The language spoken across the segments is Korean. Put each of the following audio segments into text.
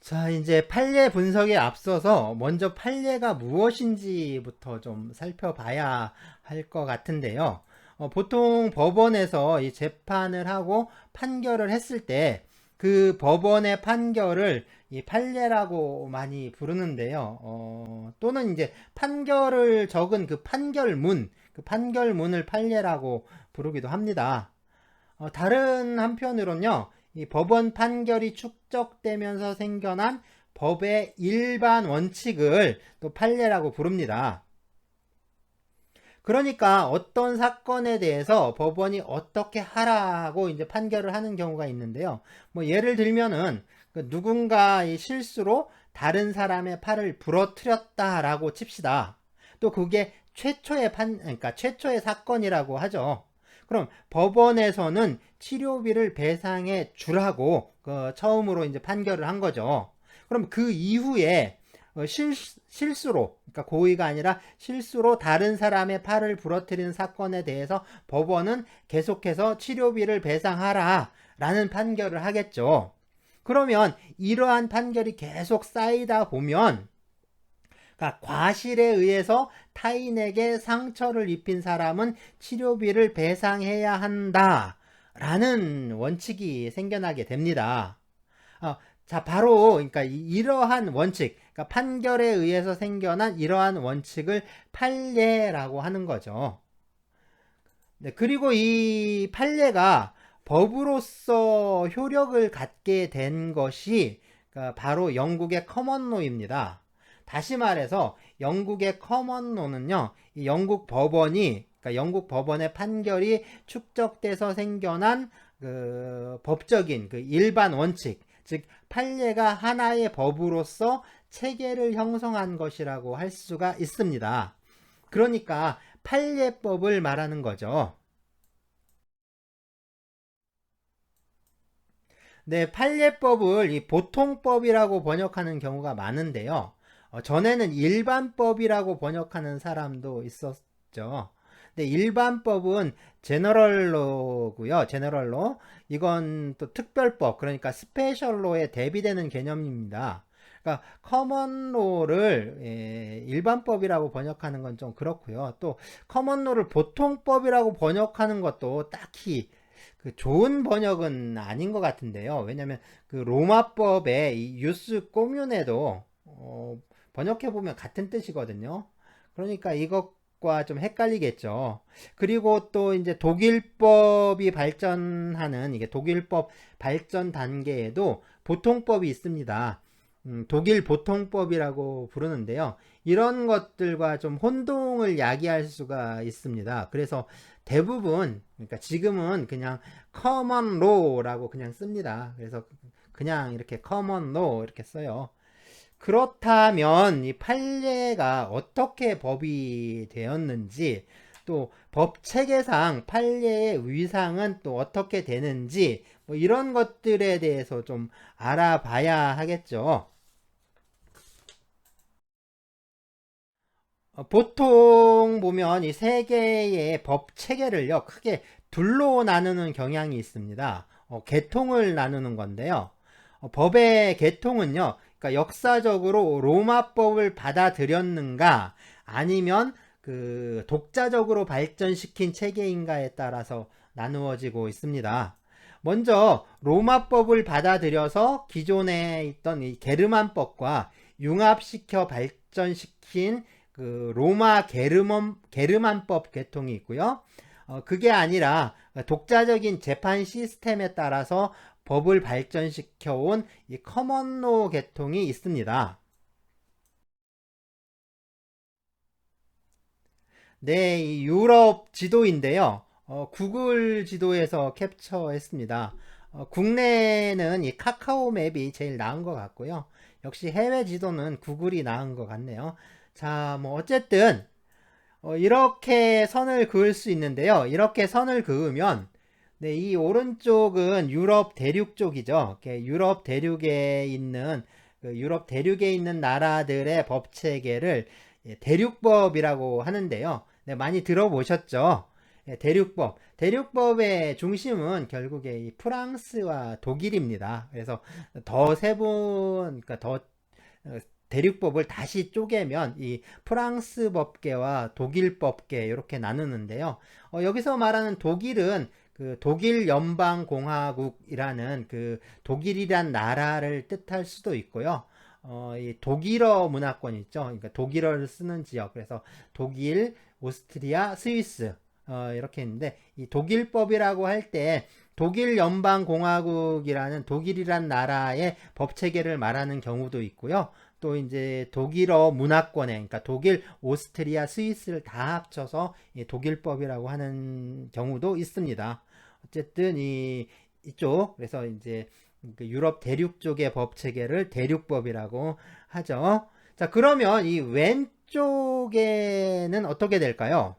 자, 이제 판례 분석에 앞서서 먼저 판례가 무엇인지부터 좀 살펴봐야 할 것 같은데요. 보통 법원에서 이 재판을 하고 판결을 했을 때 그 법원의 판결을 이 판례라고 많이 부르는데요. 또는 이제 판결을 적은 그 판결문을 판례라고 부르기도 합니다. 다른 한편으로는요, 이 법원 판결이 축적되면서 생겨난 법의 일반 원칙을 또 판례라고 부릅니다. 그러니까 어떤 사건에 대해서 법원이 어떻게 하라고 이제 판결을 하는 경우가 있는데요. 뭐 예를 들면은 누군가의 실수로 다른 사람의 팔을 부러뜨렸다라고 칩시다. 또 그게 그러니까 최초의 사건이라고 하죠. 그럼 법원에서는 치료비를 배상해 주라고 처음으로 이제 판결을 한 거죠. 그럼 그 이후에 실수로, 그러니까 고의가 아니라 실수로 다른 사람의 팔을 부러뜨린 사건에 대해서 법원은 계속해서 치료비를 배상하라 라는 판결을 하겠죠. 그러면 이러한 판결이 계속 쌓이다 보면, 그러니까 과실에 의해서 타인에게 상처를 입힌 사람은 치료비를 배상해야 한다 라는 원칙이 생겨나게 됩니다. 자, 바로, 그러니까 이러한 원칙, 그러니까 판결에 의해서 생겨난 이러한 원칙을 판례라고 하는 거죠. 네, 그리고 이 판례가 법으로서 효력을 갖게 된 것이 그러니까 바로 영국의 커먼로입니다. 다시 말해서 영국의 커먼로는요, 이 그러니까 영국 법원의 판결이 축적돼서 생겨난 그 법적인 그 일반 원칙, 즉 판례가 하나의 법으로서 체계를 형성한 것이라고 할 수가 있습니다. 그러니까 판례법을 말하는 거죠. 네, 판례법을 이 보통법이라고 번역하는 경우가 많은데요. 전에는 일반법이라고 번역하는 사람도 있었죠. 근데 일반법은 제너럴로고요. 제너럴로. 이건 또 특별법, 그러니까 스페셜로에 대비되는 개념입니다. 그러니까 커먼로를 일반법이라고 번역하는 건 좀 그렇고요. 또 커먼로를 보통법이라고 번역하는 것도 딱히 그 좋은 번역은 아닌 것 같은데요. 왜냐하면 그 로마법의 이 유스 꼬뮌에도 번역해 보면 같은 뜻이거든요. 그러니까 이것과 좀 헷갈리겠죠. 그리고 또 이제 독일법이 발전하는 이게 독일법 발전 단계에도 보통법이 있습니다. 독일 보통법이라고 부르는데요. 이런 것들과 좀 혼동을 야기할 수가 있습니다. 그래서 대부분, 그러니까 지금은 그냥 common law라고 그냥 씁니다. 그래서 그냥 이렇게 common law 이렇게 써요. 그렇다면 이 판례가 어떻게 법이 되었는지, 또 법 체계상 판례의 위상은 또 어떻게 되는지, 뭐 이런 것들에 대해서 좀 알아봐야 하겠죠. 보통 보면 이 세 개의 법 체계를요, 크게 둘로 나누는 경향이 있습니다. 계통을 나누는 건데요. 법의 계통은요, 그러니까 역사적으로 로마법을 받아들였는가, 아니면 그 독자적으로 발전시킨 체계인가에 따라서 나누어지고 있습니다. 먼저 로마법을 받아들여서 기존에 있던 이 게르만법과 융합시켜 발전시킨 그 로마 게르만법 계통이 있고요. 그게 아니라 독자적인 재판 시스템에 따라서 법을 발전시켜 온 이 커먼로 계통이 있습니다. 네, 이 유럽 지도인데요. 구글 지도에서 캡처했습니다. 국내는 이 카카오 맵이 제일 나은 것 같고요. 역시 해외 지도는 구글이 나은 것 같네요. 자, 뭐 어쨌든 이렇게 선을 그을 수 있는데요. 이렇게 선을 그으면 네, 이 오른쪽은 유럽 대륙 쪽이죠. 유럽 대륙에 있는 나라들의 법 체계를 대륙법이라고 하는데요. 네, 많이 들어보셨죠? 대륙법의 중심은 결국에 이 프랑스와 독일입니다. 그래서 더 세분, 그러니까 더 대륙법을 다시 쪼개면 이 프랑스 법계와 독일 법계 이렇게 나누는데요. 여기서 말하는 독일은 그 독일 연방공화국이라는 그 독일이란 나라를 뜻할 수도 있고요. 이 독일어 문화권 있죠. 그러니까 독일어를 쓰는 지역. 그래서 독일, 오스트리아, 스위스 이렇게 있는데 이 독일법이라고 할 때 독일 연방공화국이라는 독일이란 나라의 법 체계를 말하는 경우도 있고요. 또 이제 독일어 문화권에 그러니까 독일, 오스트리아, 스위스를 다 합쳐서 독일법이라고 하는 경우도 있습니다. 어쨌든 이쪽 그래서 이제 그 유럽 대륙 쪽의 법 체계를 대륙법이라고 하죠. 자, 그러면 이 왼쪽에는 어떻게 될까요?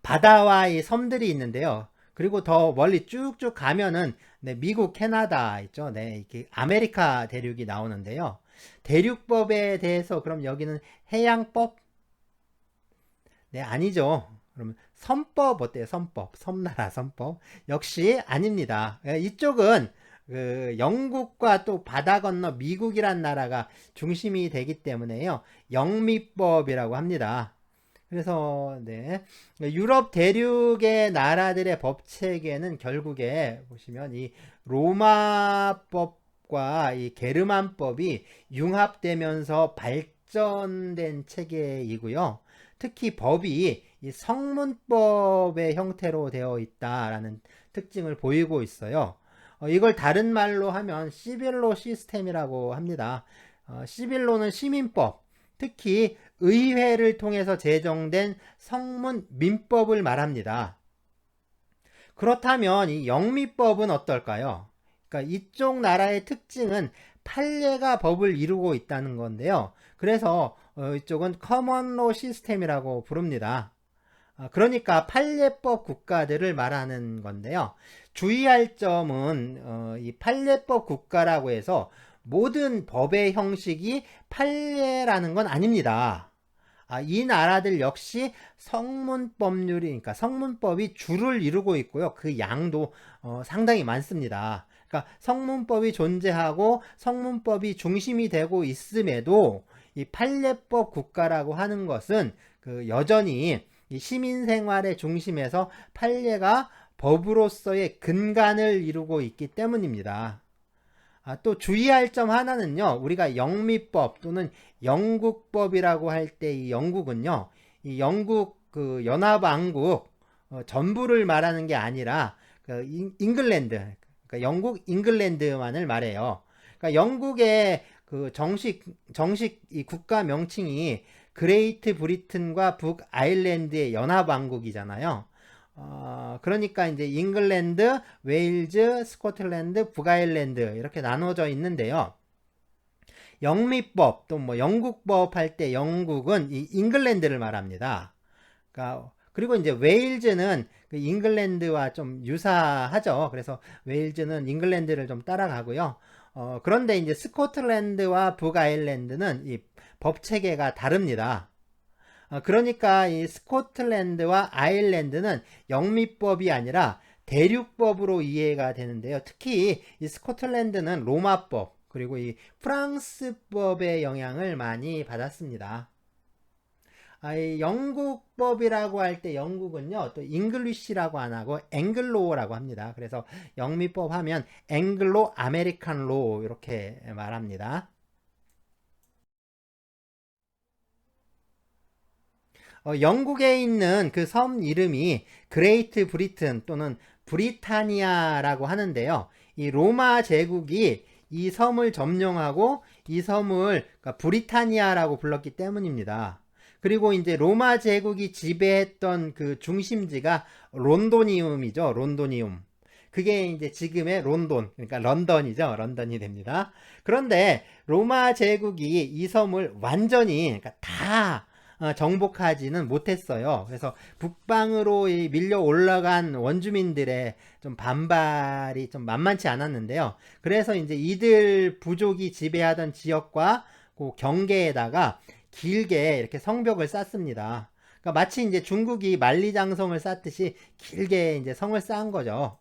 바다와 이 섬들이 있는데요. 그리고 더 멀리 쭉쭉 가면은 네, 미국, 캐나다 있죠. 네, 이렇게 아메리카 대륙이 나오는데요. 대륙법에 대해서 그럼 여기는 해양법? 네, 아니죠. 그러면 선법 어때요? 선법, 섬나라 선법 역시 아닙니다. 이쪽은 그 영국과 또 바다 건너 미국이란 나라가 중심이 되기 때문에요. 영미법이라고 합니다. 그래서 네, 유럽 대륙의 나라들의 법 체계는 결국에 보시면 이 로마법과 이 게르만법이 융합되면서 발전된 체계이고요. 특히 법이 이 성문법의 형태로 되어 있다라는 특징을 보이고 있어요. 이걸 다른 말로 하면 시빌로 시스템이라고 합니다. 시빌로는 시민법, 특히 의회를 통해서 제정된 성문 민법을 말합니다. 그렇다면 이 영미법은 어떨까요? 그러니까 이쪽 나라의 특징은 판례가 법을 이루고 있다는 건데요. 그래서 이쪽은 커먼로 시스템이라고 부릅니다. 그러니까 판례법 국가들을 말하는 건데요. 주의할 점은 이 판례법 국가라고 해서 모든 법의 형식이 판례라는 건 아닙니다. 이 나라들 역시 성문법률이, 그러니까 성문법이 주를 이루고 있고요. 그 양도 상당히 많습니다. 그러니까 성문법이 존재하고 성문법이 중심이 되고 있음에도 이 판례법 국가라고 하는 것은 그 여전히 이 시민생활의 중심에서 판례가 법으로서의 근간을 이루고 있기 때문입니다. 또 주의할 점 하나는요. 우리가 영미법 또는 영국법이라고 할 때 이 영국은요. 이 영국 그 연합왕국 전부를 말하는 게 아니라 그 잉글랜드, 그러니까 영국 잉글랜드만을 말해요. 그러니까 영국의 그 정식 이 국가 명칭이 그레이트 브리튼과 북 아일랜드의 연합왕국이잖아요. 그러니까 이제 잉글랜드, 웨일즈, 스코틀랜드, 북아일랜드 이렇게 나눠져 있는데요. 영미법 또 뭐 영국법 할 때 영국은 이 잉글랜드를 말합니다. 그러니까 그리고 이제 웨일즈는 그 잉글랜드와 좀 유사하죠. 그래서 웨일즈는 잉글랜드를 좀 따라가고요. 그런데 이제 스코틀랜드와 북아일랜드는 이 법 체계가 다릅니다. 그러니까 이 스코틀랜드와 아일랜드는 영미법이 아니라 대륙법으로 이해가 되는데요. 특히 이 스코틀랜드는 로마법 그리고 이 프랑스법의 영향을 많이 받았습니다. 이 영국법이라고 할 때 영국은요 또 잉글리시라고 안 하고 앵글로라고 합니다. 그래서 영미법 하면 앵글로 아메리칸 로 이렇게 말합니다. 영국에 있는 그 섬 이름이 그레이트 브리튼 또는 브리타니아라고 하는데요. 이 로마 제국이 이 섬을 점령하고 이 섬을 그러니까 브리타니아라고 불렀기 때문입니다. 그리고 이제 로마 제국이 지배했던 그 중심지가 론도니움이죠. 론도니움. 그게 이제 지금의 론돈, 그러니까 런던이죠. 런던이 됩니다. 그런데 로마 제국이 이 섬을 완전히, 그러니까 다 정복하지는 못했어요. 그래서 북방으로 밀려 올라간 원주민들의 좀 반발이 좀 만만치 않았는데요. 그래서 이제 이들 부족이 지배하던 지역과 그 경계에다가 길게 이렇게 성벽을 쌓습니다. 그러니까 마치 이제 중국이 만리장성을 쌓듯이 길게 이제 성을 쌓은 거죠.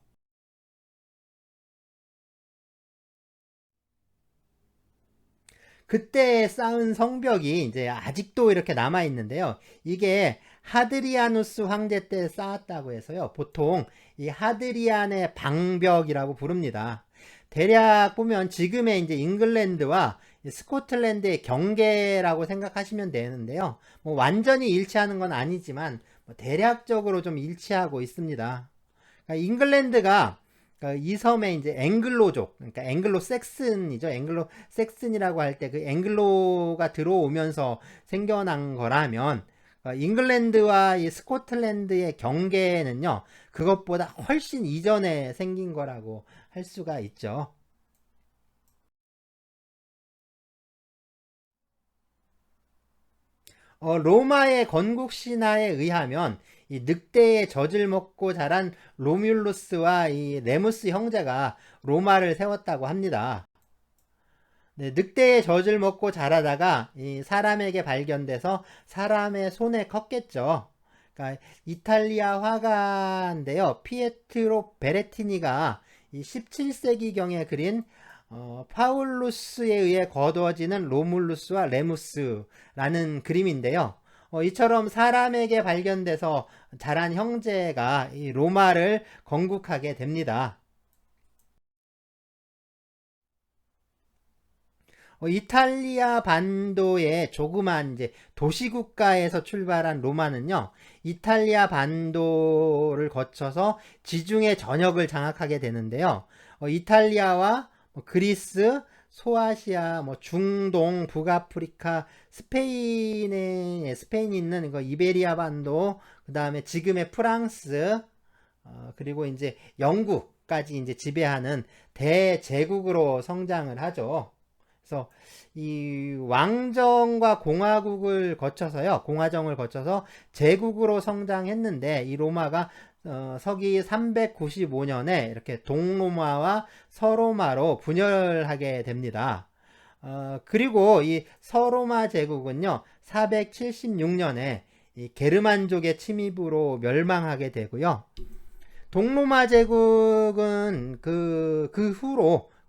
그때 쌓은 성벽이 이제 아직도 이렇게 남아 있는데요. 이게 하드리아누스 황제 때 쌓았다고 해서요. 보통 이 하드리안의 방벽이라고 부릅니다. 대략 보면 지금의 이제 잉글랜드와 스코틀랜드의 경계라고 생각하시면 되는데요. 뭐 완전히 일치하는 건 아니지만 뭐 대략적으로 좀 일치하고 있습니다. 그러니까 잉글랜드가 그러니까 이 섬에 이제 앵글로족, 그러니까 앵글로 섹슨이죠. 앵글로 섹슨이라고 할 때 그 앵글로가 들어오면서 생겨난 거라면 잉글랜드와 이 스코틀랜드의 경계는요, 그것보다 훨씬 이전에 생긴 거라고 할 수가 있죠. 로마의 건국 신화에 의하면 이 늑대의 젖을 먹고 자란 로뮬루스와 이 레무스 형제가 로마를 세웠다고 합니다. 네, 늑대의 젖을 먹고 자라다가 이 사람에게 발견돼서 사람의 손에 컸겠죠. 그러니까 이탈리아 화가인데요. 피에트로 베레티니가 이 17세기경에 그린 파울루스에 의해 거두어지는 로물루스와 레무스라는 그림인데요. 이처럼 사람에게 발견돼서 자란 형제가 이 로마를 건국하게 됩니다. 이탈리아 반도의 조그만 이제 도시국가에서 출발한 로마는요, 이탈리아 반도를 거쳐서 지중해 전역을 장악하게 되는데요. 이탈리아와 뭐 그리스, 소아시아, 뭐 중동, 북아프리카, 스페인이 있는 그 이베리아 반도, 그 다음에 지금의 프랑스, 그리고 이제 영국까지 이제 지배하는 대제국으로 성장을 하죠. 그래서 이 왕정과 공화국을 거쳐서요, 공화정을 거쳐서 제국으로 성장했는데 이 로마가 서기 395년에 이렇게 동로마와 서로마로 분열하게 됩니다. 그리고 이 서로마 제국은요, 476년에 이 게르만족의 침입으로 멸망하게 되고요. 동로마 제국은 그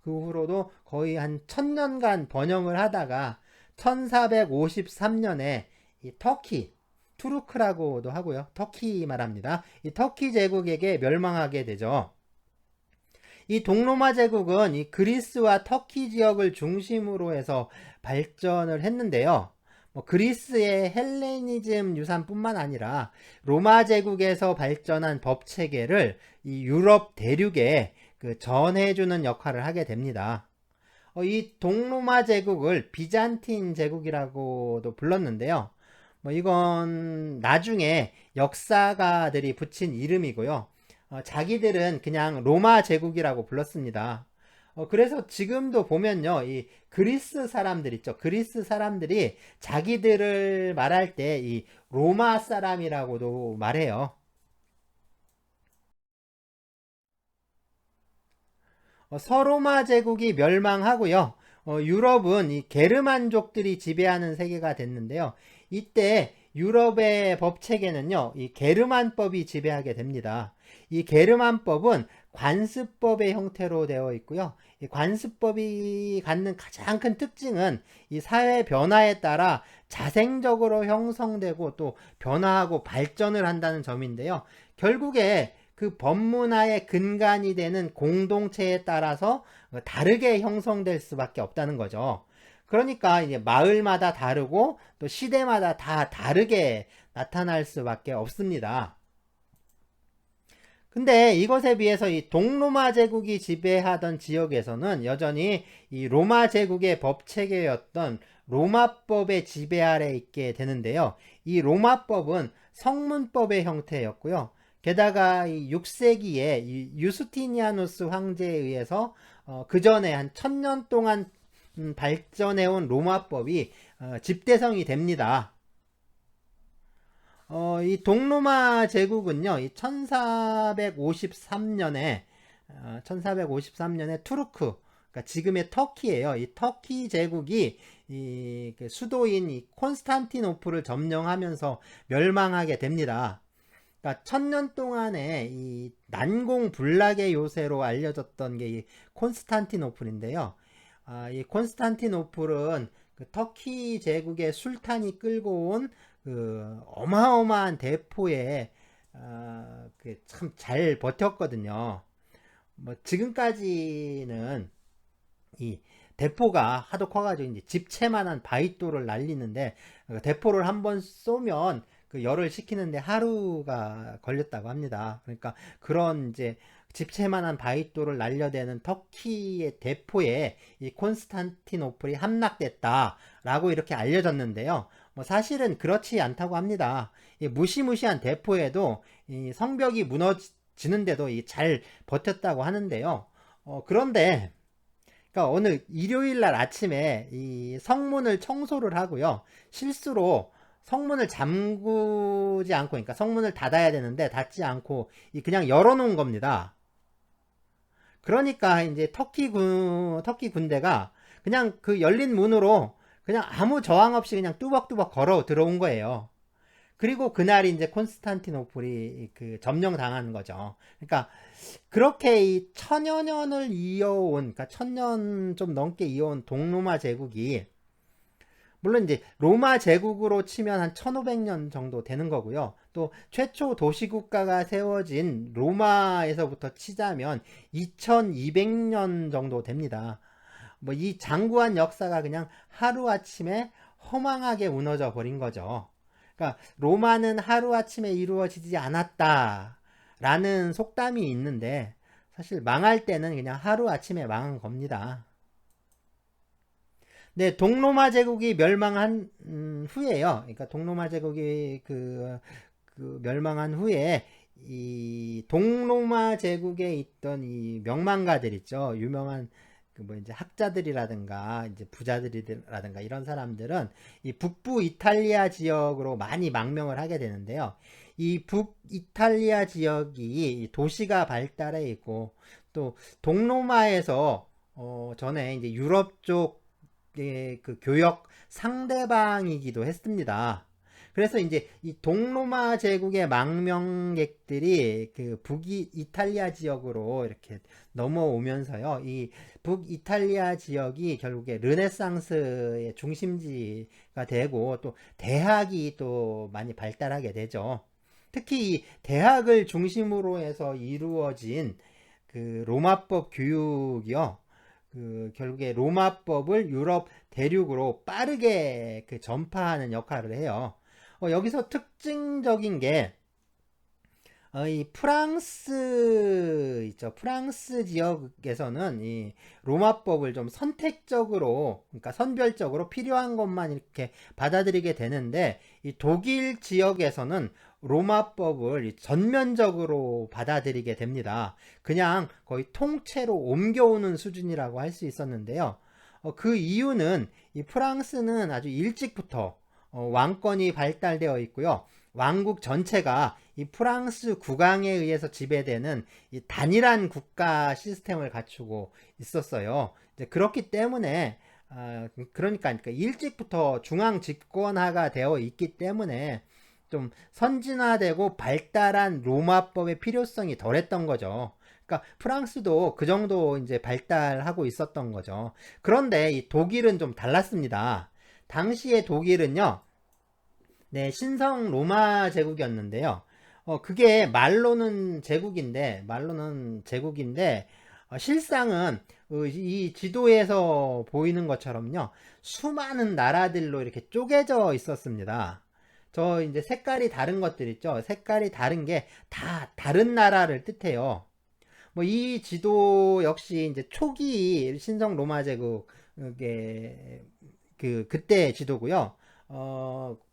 후로도 거의 한 1000년간 번영을 하다가 1453년에 이 터키, 투르크라고도 하고요. 터키 말합니다. 이 터키 제국에게 멸망하게 되죠. 이 동로마 제국은 이 그리스와 터키 지역을 중심으로 해서 발전을 했는데요. 뭐 그리스의 헬레니즘 유산뿐만 아니라 로마 제국에서 발전한 법 체계를 이 유럽 대륙에 그 전해주는 역할을 하게 됩니다. 이 동로마 제국을 비잔틴 제국이라고도 불렀는데요. 뭐 이건 나중에 역사가들이 붙인 이름이고요. 자기들은 그냥 로마 제국이라고 불렀습니다. 그래서 지금도 보면요, 이 그리스 사람들 있죠. 그리스 사람들이 자기들을 말할 때 이 로마 사람이라고도 말해요. 서로마 제국이 멸망하고요. 유럽은 이 게르만족들이 지배하는 세계가 됐는데요. 이때 유럽의 법 체계는요, 이 게르만법이 지배하게 됩니다. 이 게르만법은 관습법의 형태로 되어 있고요. 이 관습법이 갖는 가장 큰 특징은 이 사회 변화에 따라 자생적으로 형성되고 또 변화하고 발전을 한다는 점인데요. 결국에 그 법문화의 근간이 되는 공동체에 따라서 다르게 형성될 수밖에 없다는 거죠. 그러니까 이제 마을마다 다르고 또 시대마다 다 다르게 나타날 수밖에 없습니다. 근데 이것에 비해서 이 동로마 제국이 지배하던 지역에서는 여전히 이 로마 제국의 법 체계였던 로마법의 지배 아래 있게 되는데요. 이 로마법은 성문법의 형태였고요. 게다가 이 6세기에 이 유스티니아누스 황제에 의해서 그 전에 한 1000년 동안 발전해온 로마법이 집대성이 됩니다. 이 동로마 제국은요, 이 1453년에 투르크, 그러니까 지금의 터키예요. 이 터키 제국이 그 수도인 이 콘스탄티노플을 점령하면서 멸망하게 됩니다. 그러니까 1000년 동안에 이 난공불락의 요새로 알려졌던 게 이 콘스탄티노플인데요. 이 콘스탄티노플은 그 터키 제국의 술탄이 끌고 온 그 어마어마한 대포에 그 참 잘 버텼거든요. 뭐 지금까지는 이 대포가 하도 커가지고 이제 집채만한 바위돌을 날리는데 대포를 한번 쏘면 그 열을 식히는데 하루가 걸렸다고 합니다. 그러니까 그런 이제 집채만한 바위돌을 날려대는 터키의 대포에 이 콘스탄티노플이 함락됐다라고 이렇게 알려졌는데요. 뭐 사실은 그렇지 않다고 합니다. 이 무시무시한 대포에도 이 성벽이 무너지는데도 잘 버텼다고 하는데요. 그런데 그러니까 오늘 일요일 날 아침에 이 성문을 청소를 하고요. 실수로 성문을 잠그지 않고, 그러니까 성문을 닫아야 되는데 닫지 않고 그냥 열어놓은 겁니다. 그러니까 이제 터키 군대가 그냥 그 열린 문으로 그냥 아무 저항 없이 그냥 뚜벅뚜벅 걸어 들어온 거예요. 그리고 그날이 이제 콘스탄티노플이 그 점령당한 거죠. 그러니까 그렇게 이 천여 년을 이어온, 그러니까 1000년 좀 넘게 이어온 동로마 제국이 물론 이제 로마 제국으로 치면 한 1500년 정도 되는 거고요. 또 최초 도시국가가 세워진 로마에서부터 치자면 2200년 정도 됩니다. 뭐 이 장구한 역사가 그냥 하루아침에 허망하게 무너져 버린 거죠. 그러니까 로마는 하루아침에 이루어지지 않았다라는 속담이 있는데 사실 망할 때는 그냥 하루아침에 망한 겁니다. 네, 동로마 제국이 멸망한 후에요. 그러니까 동로마 제국이 그 멸망한 후에 이 동로마 제국에 있던 이 명망가들 있죠. 유명한 그 뭐 이제 학자들이라든가 이제 부자들이라든가 이런 사람들은 이 북부 이탈리아 지역으로 많이 망명을 하게 되는데요. 이 북이탈리아 지역이 도시가 발달해 있고 또 동로마에서 전에 이제 유럽 쪽의 그 교역 상대방이기도 했습니다. 그래서 이제 이 동로마 제국의 망명객들이 그 북이탈리아 지역으로 이렇게 넘어오면서요. 이 북이탈리아 지역이 결국에 르네상스의 중심지가 되고 또 대학이 또 많이 발달하게 되죠. 특히 이 대학을 중심으로 해서 이루어진 그 로마법 교육이요. 그 결국에 로마법을 유럽 대륙으로 빠르게 그 전파하는 역할을 해요. 여기서 특징적인 게 이 프랑스 있죠. 프랑스 지역에서는 이 로마법을 좀 선택적으로, 그러니까 선별적으로 필요한 것만 이렇게 받아들이게 되는데 이 독일 지역에서는 로마법을 전면적으로 받아들이게 됩니다. 그냥 거의 통째로 옮겨오는 수준이라고 할 수 있었는데요. 그 이유는 이 프랑스는 아주 일찍부터 왕권이 발달되어 있고요. 왕국 전체가 이 프랑스 국왕에 의해서 지배되는 이 단일한 국가 시스템을 갖추고 있었어요. 이제 그렇기 때문에 그러니까 일찍부터 중앙 집권화가 되어 있기 때문에 좀 선진화되고 발달한 로마법의 필요성이 덜했던 거죠. 그러니까 프랑스도 그 정도 이제 발달하고 있었던 거죠. 그런데 이 독일은 좀 달랐습니다. 당시의 독일은요, 네, 신성 로마 제국이었는데요. 그게 말로는 제국인데, 실상은 이 지도에서 보이는 것처럼요, 수많은 나라들로 이렇게 쪼개져 있었습니다. 저 이제 색깔이 다른 것들 있죠. 색깔이 다른 게 다 다른 나라를 뜻해요. 뭐 이 지도 역시 이제 초기 신성 로마 제국의 그때 지도고요.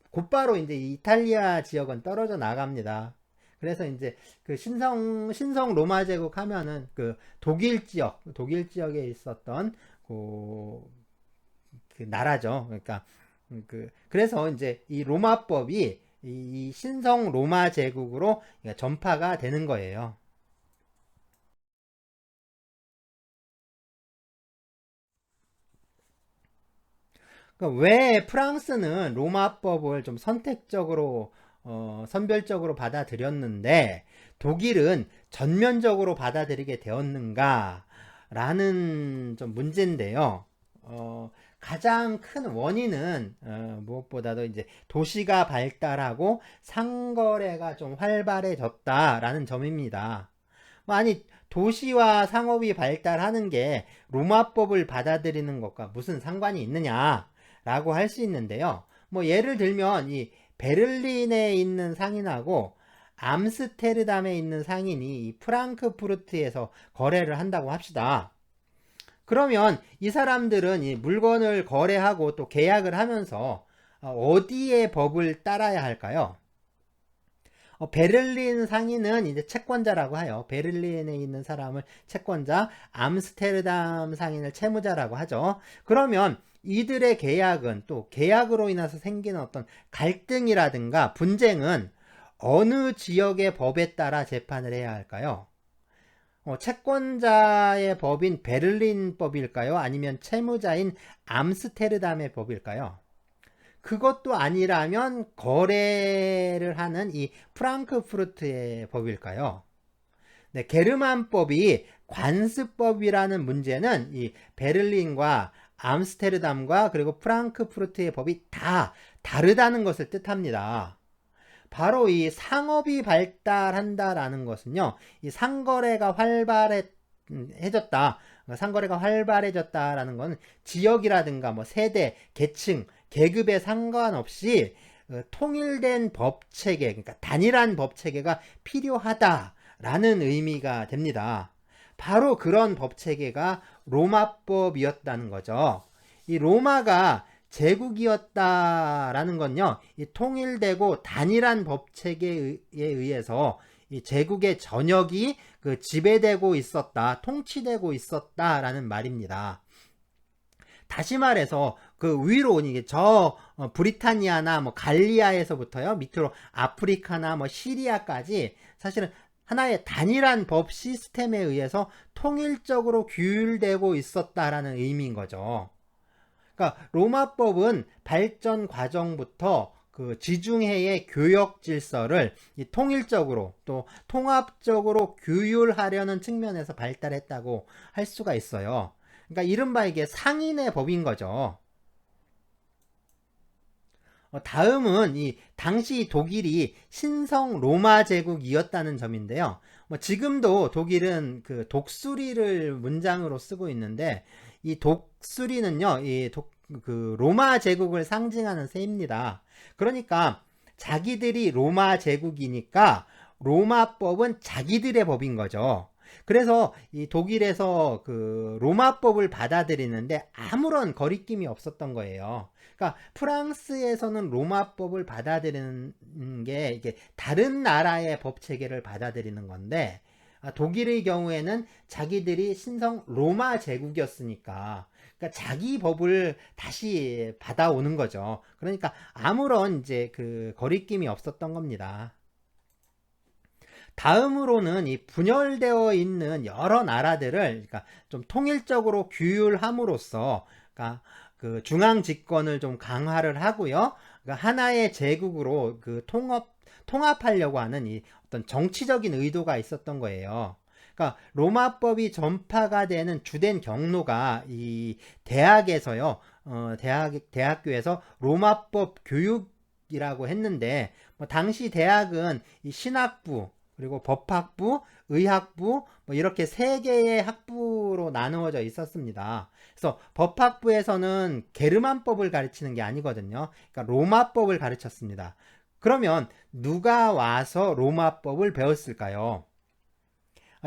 곧바로 이제 이탈리아 지역은 떨어져 나갑니다. 그래서 이제 그 신성 로마 제국 하면은 그 독일 지역에 있었던 그 나라죠. 그러니까 그래서 이제 이 로마법이 이 신성 로마 제국으로 전파가 되는 거예요. 그러니까 왜 프랑스는 로마법을 좀 선택적으로 선별적으로 받아들였는데 독일은 전면적으로 받아들이게 되었는가라는 좀 문제인데요. 가장 큰 원인은 무엇보다도 이제 도시가 발달하고 상거래가 좀 활발해졌다라는 점입니다. 아니, 도시와 상업이 발달하는 게 로마법을 받아들이는 것과 무슨 상관이 있느냐라고 할 수 있는데요. 뭐 예를 들면 이 베를린에 있는 상인하고 암스테르담에 있는 상인이 이 프랑크푸르트에서 거래를 한다고 합시다. 그러면 이 사람들은 이 물건을 거래하고 또 계약을 하면서 어디에 법을 따라야 할까요? 베를린 상인은 이제 채권자라고 하요. 베를린에 있는 사람을 채권자, 암스테르담 상인을 채무자라고 하죠. 그러면 이들의 계약은 또 계약으로 인해서 생기는 어떤 갈등이라든가 분쟁은 어느 지역의 법에 따라 재판을 해야 할까요? 채권자의 법인 베를린 법일까요? 아니면 채무자인 암스테르담의 법일까요? 그것도 아니라면 거래를 하는 이 프랑크푸르트의 법일까요? 네, 게르만법이 관습법이라는 문제는 이 베를린과 암스테르담과 그리고 프랑크푸르트의 법이 다 다르다는 것을 뜻합니다. 바로 이 상업이 발달한다라는 것은요, 이 상거래가 활발해졌다. 상거래가 활발해졌다라는 것은 지역이라든가 뭐 세대, 계층, 계급에 상관없이 통일된 법 체계, 그러니까 단일한 법 체계가 필요하다라는 의미가 됩니다. 바로 그런 법 체계가 로마법이었다는 거죠. 이 로마가 제국이었다라는 건요, 이 통일되고 단일한 법 체계에 의해서 이 제국의 전역이 지배되고 있었다, 통치되고 있었다라는 말입니다. 다시 말해서 그 위로 이게 브리타니아나 뭐 갈리아에서부터요 밑으로 아프리카나 뭐 시리아까지 사실은 하나의 단일한 법 시스템에 의해서 통일적으로 규율되고 있었다라는 의미인 거죠. 그러니까 로마법은 발전 과정부터 그 지중해의 교역 질서를 통일적으로 또 통합적으로 규율하려는 측면에서 발달했다고 할 수가 있어요. 그러니까 이른바 이게 상인의 법인 거죠. 다음은 이 당시 독일이 신성 로마 제국이었다는 점인데요. 뭐 지금도 독일은 그 독수리를 문장으로 쓰고 있는데 이 독수리는요, 그 로마 제국을 상징하는 새입니다. 그러니까 자기들이 로마 제국이니까 로마법은 자기들의 법인 거죠. 그래서 이 독일에서 그 로마법을 받아들이는데 아무런 거리낌이 없었던 거예요. 그러니까 프랑스에서는 로마법을 받아들이는 게 이게 다른 나라의 법 체계를 받아들이는 건데 독일의 경우에는 자기들이 신성 로마 제국이었으니까 그러니까 자기 법을 다시 받아오는 거죠. 그러니까 아무런 이제 그 거리낌이 없었던 겁니다. 다음으로는 이 분열되어 있는 여러 나라들을 그러니까 좀 통일적으로 규율함으로써 그러니까 그 중앙 집권을 좀 강화를 하고요. 그러니까 하나의 제국으로 그 통합하려고 하는 이 어떤 정치적인 의도가 있었던 거예요. 그러니까 로마법이 전파가 되는 주된 경로가 이 대학에서요. 대학교에서 로마법 교육이라고 했는데 뭐 당시 대학은 이 신학부 그리고 법학부, 의학부 뭐 이렇게 세 개의 학부로 나누어져 있었습니다. 그래서 법학부에서는 게르만법을 가르치는 게 아니거든요. 그러니까 로마법을 가르쳤습니다. 그러면 누가 와서 로마법을 배웠을까요?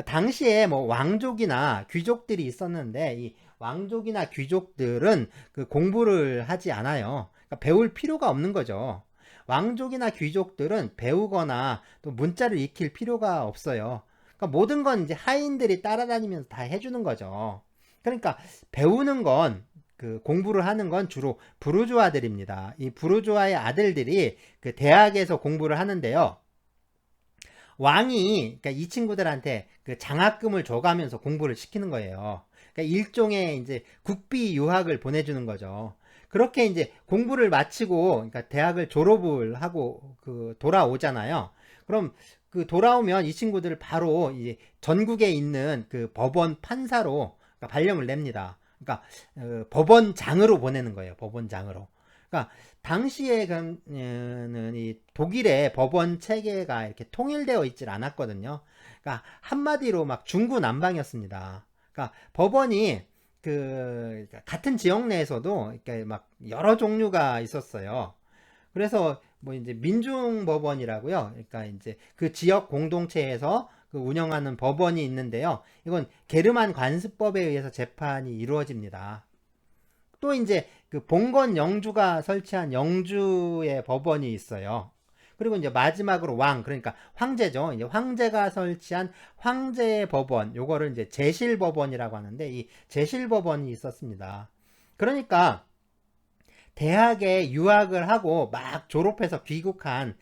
당시에 뭐 왕족이나 귀족들이 있었는데 이 왕족이나 귀족들은 그 공부를 하지 않아요. 그러니까 배울 필요가 없는 거죠. 왕족이나 귀족들은 배우거나 또 문자를 익힐 필요가 없어요. 그러니까 모든 건 이제 하인들이 따라다니면서 다 해주는 거죠. 그러니까 배우는 건 그 공부를 하는 건 주로 부르주아들입니다. 이 부르주아의 아들들이 그 대학에서 공부를 하는데요. 왕이 그러니까 이 친구들한테 그 장학금을 줘가면서 공부를 시키는 거예요. 그러니까 일종의 이제 국비 유학을 보내주는 거죠. 그렇게 이제 공부를 마치고, 그러니까 대학을 졸업을 하고 돌아오잖아요. 그럼 그 돌아오면 이 친구들을 바로 이제 전국에 있는 그 법원 판사로, 그러니까 발령을 냅니다. 그러니까 법원장으로 보내는 거예요. 법원장으로. 그러니까 당시에는 이 독일의 법원 체계가 이렇게 통일되어 있질 않았거든요. 그러니까 한마디로 막 중구난방이었습니다. 그러니까 법원이 같은 지역 내에서도 이렇게 막 여러 종류가 있었어요. 그래서 뭐 이제 민중법원이라고요. 그러니까 이제 그 지역 공동체에서 운영하는 법원이 있는데요. 이건 게르만 관습법에 의해서 재판이 이루어집니다. 또 이제 그 봉건 영주가 설치한 영주의 법원이 있어요. 그리고 이제 마지막으로 그러니까 황제죠. 이제 황제가 설치한 황제의 법원, 요거를 이제 제실법원이라고 하는데, 이 제실법원이 있었습니다. 그러니까 대학에 유학을 하고 막 졸업해서 귀국한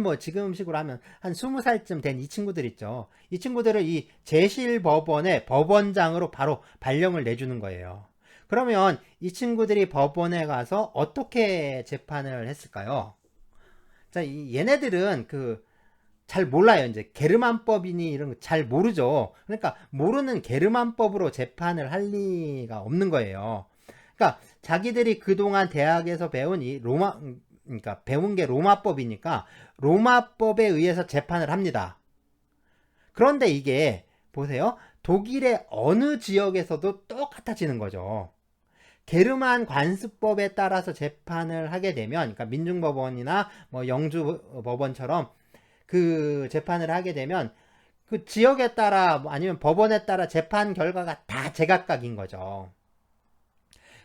뭐 지금식으로 하면 한 20살쯤 된 이 친구들 있죠. 이 친구들을 이 제실법원의 법원장으로 바로 발령을 내주는 거예요. 그러면 이 친구들이 법원에 가서 어떻게 재판을 했을까요? 자, 얘네들은 잘 몰라요. 이제 게르만법이니 이런 거 잘 모르죠. 그러니까 모르는 게르만법으로 재판을 할 리가 없는 거예요. 그러니까 자기들이 그동안 대학에서 배운 그러니까 배운 게 로마법이니까 로마법에 의해서 재판을 합니다. 그런데 이게 보세요. 독일의 어느 지역에서도 똑같아지는 거죠. 게르만 관습법에 따라서 재판을 하게 되면, 그러니까 민중법원이나 뭐 영주법원처럼 그 재판을 하게 되면 그 지역에 따라 아니면 법원에 따라 재판 결과가 다 제각각인 거죠.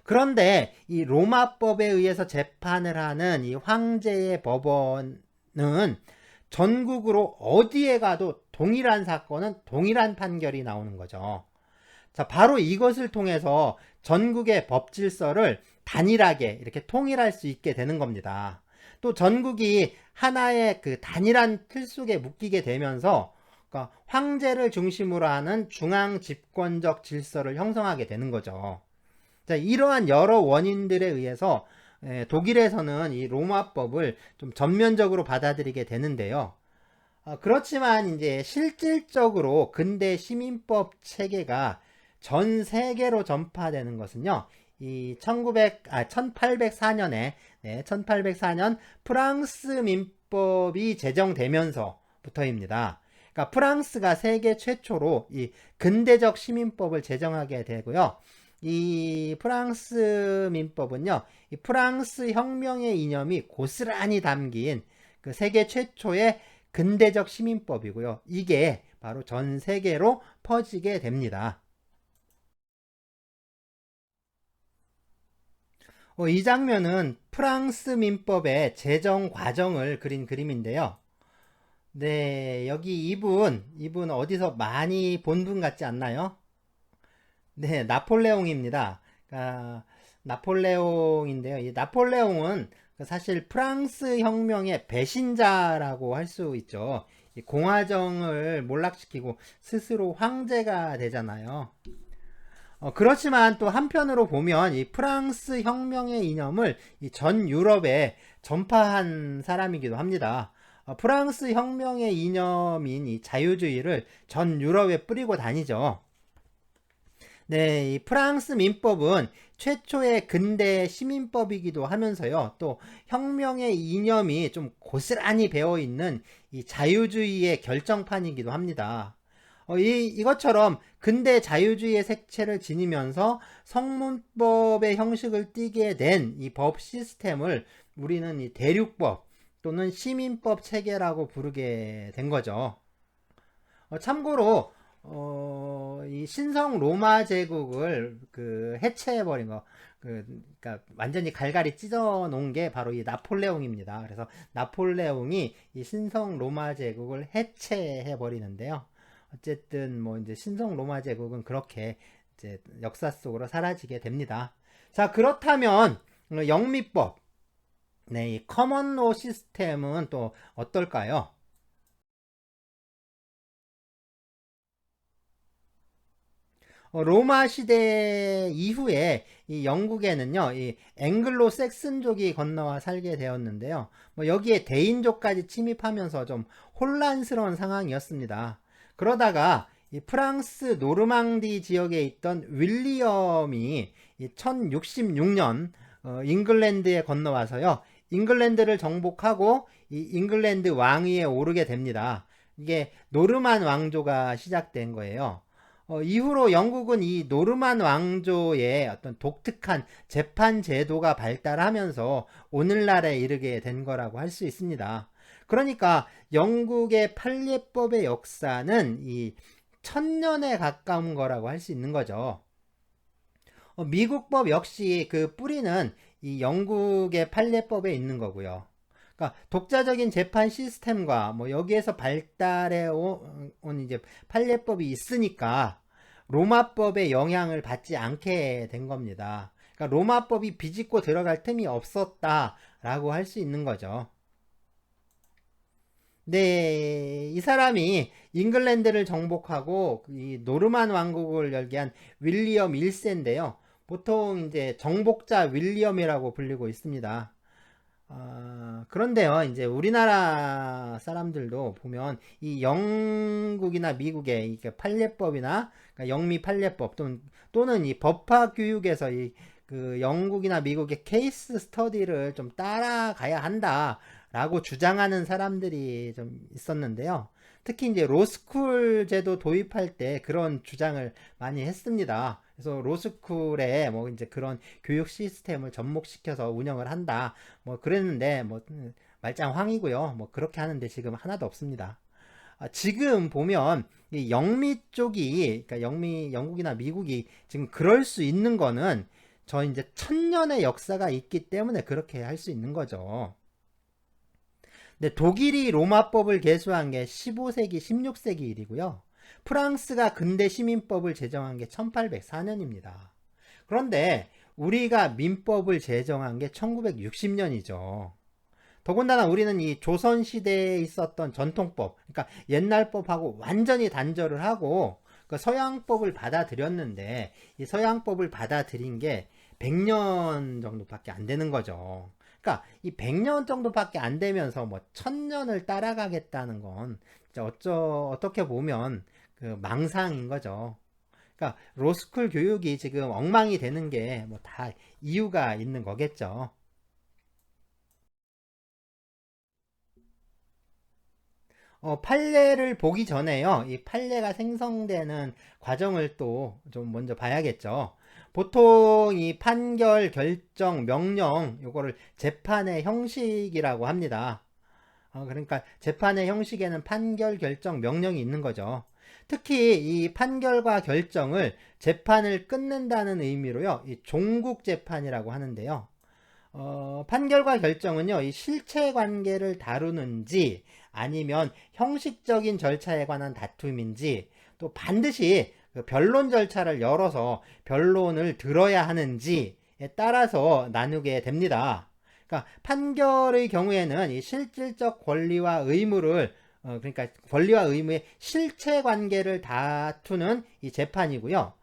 그런데 이 로마법에 의해서 재판을 하는 이 황제의 법원은 전국으로 어디에 가도 동일한 사건은 동일한 판결이 나오는 거죠. 자, 바로 이것을 통해서 전국의 법 질서를 단일하게 이렇게 통일할 수 있게 되는 겁니다. 또 전국이 하나의 그 단일한 틀 속에 묶이게 되면서, 그러니까 황제를 중심으로 하는 중앙 집권적 질서를 형성하게 되는 거죠. 자, 이러한 여러 원인들에 의해서 독일에서는 이 로마법을 좀 전면적으로 받아들이게 되는데요. 그렇지만 이제 실질적으로 근대 시민법 체계가 전 세계로 전파되는 것은요, 이 1804년에 1804년 프랑스 민법이 제정되면서부터입니다. 그러니까 프랑스가 세계 최초로 이 근대적 시민법을 제정하게 되고요. 이 프랑스 민법은요, 이 프랑스 혁명의 이념이 고스란히 담긴 그 세계 최초의 근대적 시민법이고요. 이게 바로 전 세계로 퍼지게 됩니다. 이 장면은 프랑스 민법의 제정 과정을 그린 그림인데요. 네, 여기 이분 어디서 많이 본 분 같지 않나요? 네, 나폴레옹입니다. 나폴레옹인데요. 이 나폴레옹은 사실 프랑스 혁명의 배신자라고 할 수 있죠. 이 공화정을 몰락시키고 스스로 황제가 되잖아요. 그렇지만 또 한편으로 보면 이 프랑스 혁명의 이념을 전 유럽에 전파한 사람이기도 합니다. 프랑스 혁명의 이념인 이 자유주의를 전 유럽에 뿌리고 다니죠. 네, 이 프랑스 민법은 최초의 근대 시민법이기도 하면서요, 또 혁명의 이념이 좀 고스란히 배어 있는 이 자유주의의 결정판이기도 합니다. 이것처럼 근대 자유주의의 색채를 지니면서 성문법의 형식을 띠게 된 이 법 시스템을 우리는 이 대륙법 또는 시민법 체계라고 부르게 된 거죠. 참고로 이 신성 로마 제국을 해체해버린 거, 그러니까 완전히 갈갈이 찢어 놓은 게 바로 이 나폴레옹입니다. 그래서 나폴레옹이 이 신성 로마 제국을 해체해 버리는데요. 어쨌든 뭐 이제 신성 로마 제국은 그렇게 이제 역사 속으로 사라지게 됩니다. 자, 그렇다면 영미법, 네, 이 커먼로 시스템은 또 어떨까요? 로마 시대 이후에 이 영국에는요, 이 앵글로 섹슨족이 건너와 살게 되었는데요. 여기에 대인족까지 침입하면서 좀 혼란스러운 상황이었습니다. 그러다가 이 프랑스 노르망디 지역에 있던 윌리엄이 1066년 잉글랜드에 건너와서요, 잉글랜드를 정복하고 이 잉글랜드 왕위에 오르게 됩니다. 이게 노르만 왕조가 시작된 거예요. 이후로 영국은 이 노르만 왕조의 어떤 독특한 재판 제도가 발달하면서 오늘날에 이르게 된 거라고 할 수 있습니다. 그러니까 영국의 판례법의 역사는 이 1000년에 가까운 거라고 할 수 있는 거죠. 미국법 역시 그 뿌리는 이 영국의 판례법에 있는 거고요. 그러니까 독자적인 재판 시스템과 여기에서 발달해 온 이제 판례법이 있으니까 로마법의 영향을 받지 않게 된 겁니다. 그러니까 로마법이 비집고 들어갈 틈이 없었다라고 할 수 있는 거죠. 네, 이 사람이 잉글랜드를 정복하고 이 노르만 왕국을 열게 한 윌리엄 1세인데요. 보통 이제 정복자 윌리엄이라고 불리고 있습니다. 그런데요, 이제 우리나라 사람들도 보면 이 영국이나 미국의 판례법이나 그러니까 영미 판례법 또는 이 법화 교육에서 그 영국이나 미국의 케이스 스터디를 좀 따라가야 한다라고 주장하는 사람들이 좀 있었는데요. 특히 이제 로스쿨 제도 도입할 때 그런 주장을 많이 했습니다. 그래서 로스쿨에 이제 그런 교육 시스템을 접목시켜서 운영을 한다. 그랬는데 말짱황이고요. 그렇게 하는데 지금 하나도 없습니다. 지금 보면 이 영미 쪽이 그러니까 영국이나 미국이 지금 그럴 수 있는 거는 저 이제 1000년의 역사가 있기 때문에 그렇게 할 수 있는 거죠. 근데 독일이 로마법을 개수한 게 15세기, 16세기 일이고요. 프랑스가 근대 시민법을 제정한 게 1804년입니다. 그런데 우리가 민법을 제정한 게 1960년이죠. 더군다나 우리는 이 조선시대에 있었던 전통법, 그러니까 옛날 법하고 완전히 단절을 하고 그 서양법을 받아들였는데 이 서양법을 받아들인 게 100년 정도밖에 안 되는 거죠. 그러니까 이 100년 정도밖에 안 되면서 1000년을 따라가겠다는 건 어떻게 보면 그 망상인 거죠. 그러니까 로스쿨 교육이 지금 엉망이 되는 게 다 이유가 있는 거겠죠. 판례를 보기 전에요. 이 판례가 생성되는 과정을 또 좀 먼저 봐야겠죠. 보통 이 판결, 결정, 명령, 요거를 재판의 형식이라고 합니다. 그러니까 재판의 형식에는 판결, 결정, 명령이 있는 거죠. 특히 이 판결과 결정을 재판을 끝낸다는 의미로요. 이 종국 재판이라고 하는데요. 판결과 결정은요, 이 실체 관계를 다루는지 아니면 형식적인 절차에 관한 다툼인지 또 반드시 그 변론 절차를 열어서 변론을 들어야 하는지에 따라서 나누게 됩니다. 그러니까 판결의 경우에는 이 실질적 권리와 의무를 그러니까 권리와 의무의 실체 관계를 다투는 이 재판이고요.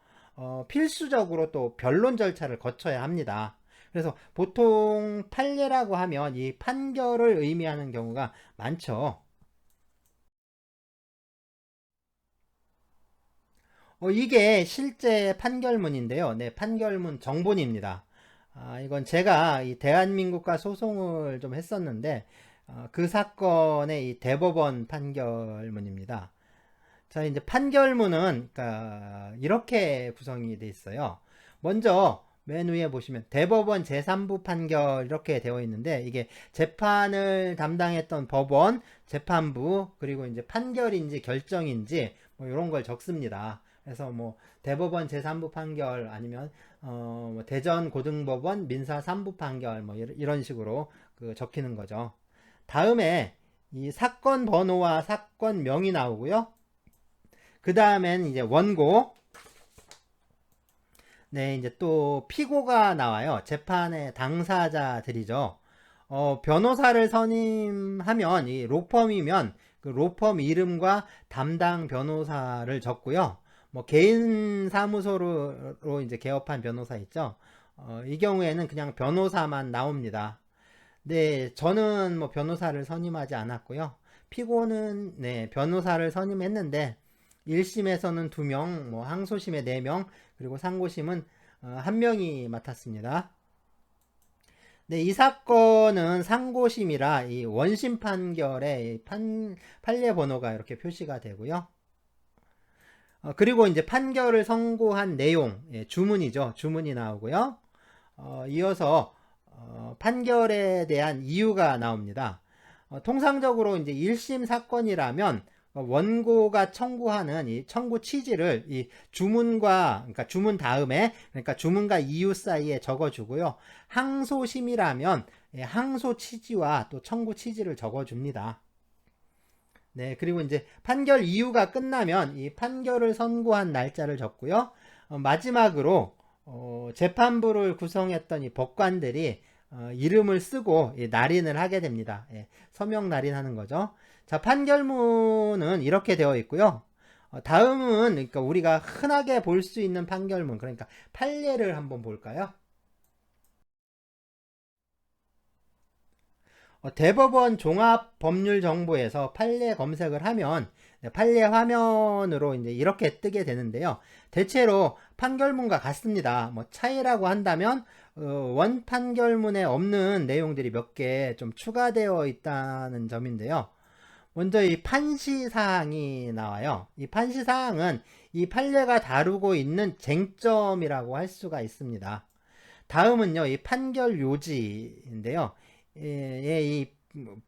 필수적으로 또 변론 절차를 거쳐야 합니다. 그래서 보통 판례라고 하면 이 판결을 의미하는 경우가 많죠. 이게 실제 판결문인데요. 네, 판결문 정본입니다. 이건 제가 이 대한민국과 소송을 좀 했었는데 그 사건의 이 대법원 판결문입니다. 자, 이제 판결문은 그러니까 이렇게 구성이 돼 있어요. 먼저 맨 위에 보시면 대법원 제3부 판결 이렇게 되어 있는데 이게 재판을 담당했던 법원, 재판부 그리고 이제 판결인지 결정인지 이런 걸 적습니다. 그래서 대법원 제3부 판결 아니면 대전 고등법원 민사 3부 판결 이런 식으로 그 적히는 거죠. 다음에 이 사건 번호와 사건 명이 나오고요. 그 다음엔 이제 원고, 네, 이제 또 피고가 나와요. 재판의 당사자들이죠. 변호사를 선임하면 이 로펌이면 그 로펌 이름과 담당 변호사를 적고요. 뭐 개인 사무소로 이제 개업한 변호사 있죠. 이 경우에는 그냥 변호사만 나옵니다. 네, 저는 뭐 변호사를 선임하지 않았고요. 피고는 네, 변호사를 선임했는데 1심에서는 2명, 뭐 항소심에 4명, 그리고 상고심은 1명이 맡았습니다. 네, 이 사건은 상고심이라 이 원심 판결에 판례 번호가 이렇게 표시가 되고요. 그리고 이제 판결을 선고한 내용, 예, 주문이죠. 주문이 나오고요. 이어서 판결에 대한 이유가 나옵니다. 통상적으로 이제 1심 사건이라면 원고가 청구하는 이 청구 취지를 이 주문과, 그러니까 주문 다음에, 그러니까 주문과 이유 사이에 적어주고요. 항소심이라면 항소 취지와 또 청구 취지를 적어줍니다. 네, 그리고 이제 판결 이유가 끝나면 이 판결을 선고한 날짜를 적고요. 마지막으로 재판부를 구성했던 이 법관들이 이름을 쓰고 날인을 하게 됩니다. 예, 서명 날인하는 거죠. 자, 판결문은 이렇게 되어 있고요. 다음은 그러니까 우리가 흔하게 볼 수 있는 판결문, 그러니까 판례를 한번 볼까요? 대법원 종합법률정보에서 판례 검색을 하면 판례 화면으로 이제 이렇게 뜨게 되는데요. 대체로 판결문과 같습니다. 뭐 차이라고 한다면 원 판결문에 없는 내용들이 몇 개 좀 추가되어 있다는 점인데요. 먼저 이 판시사항이 나와요. 이 판시사항은 이 판례가 다루고 있는 쟁점이라고 할 수가 있습니다. 다음은요, 이 판결 요지인데요. 이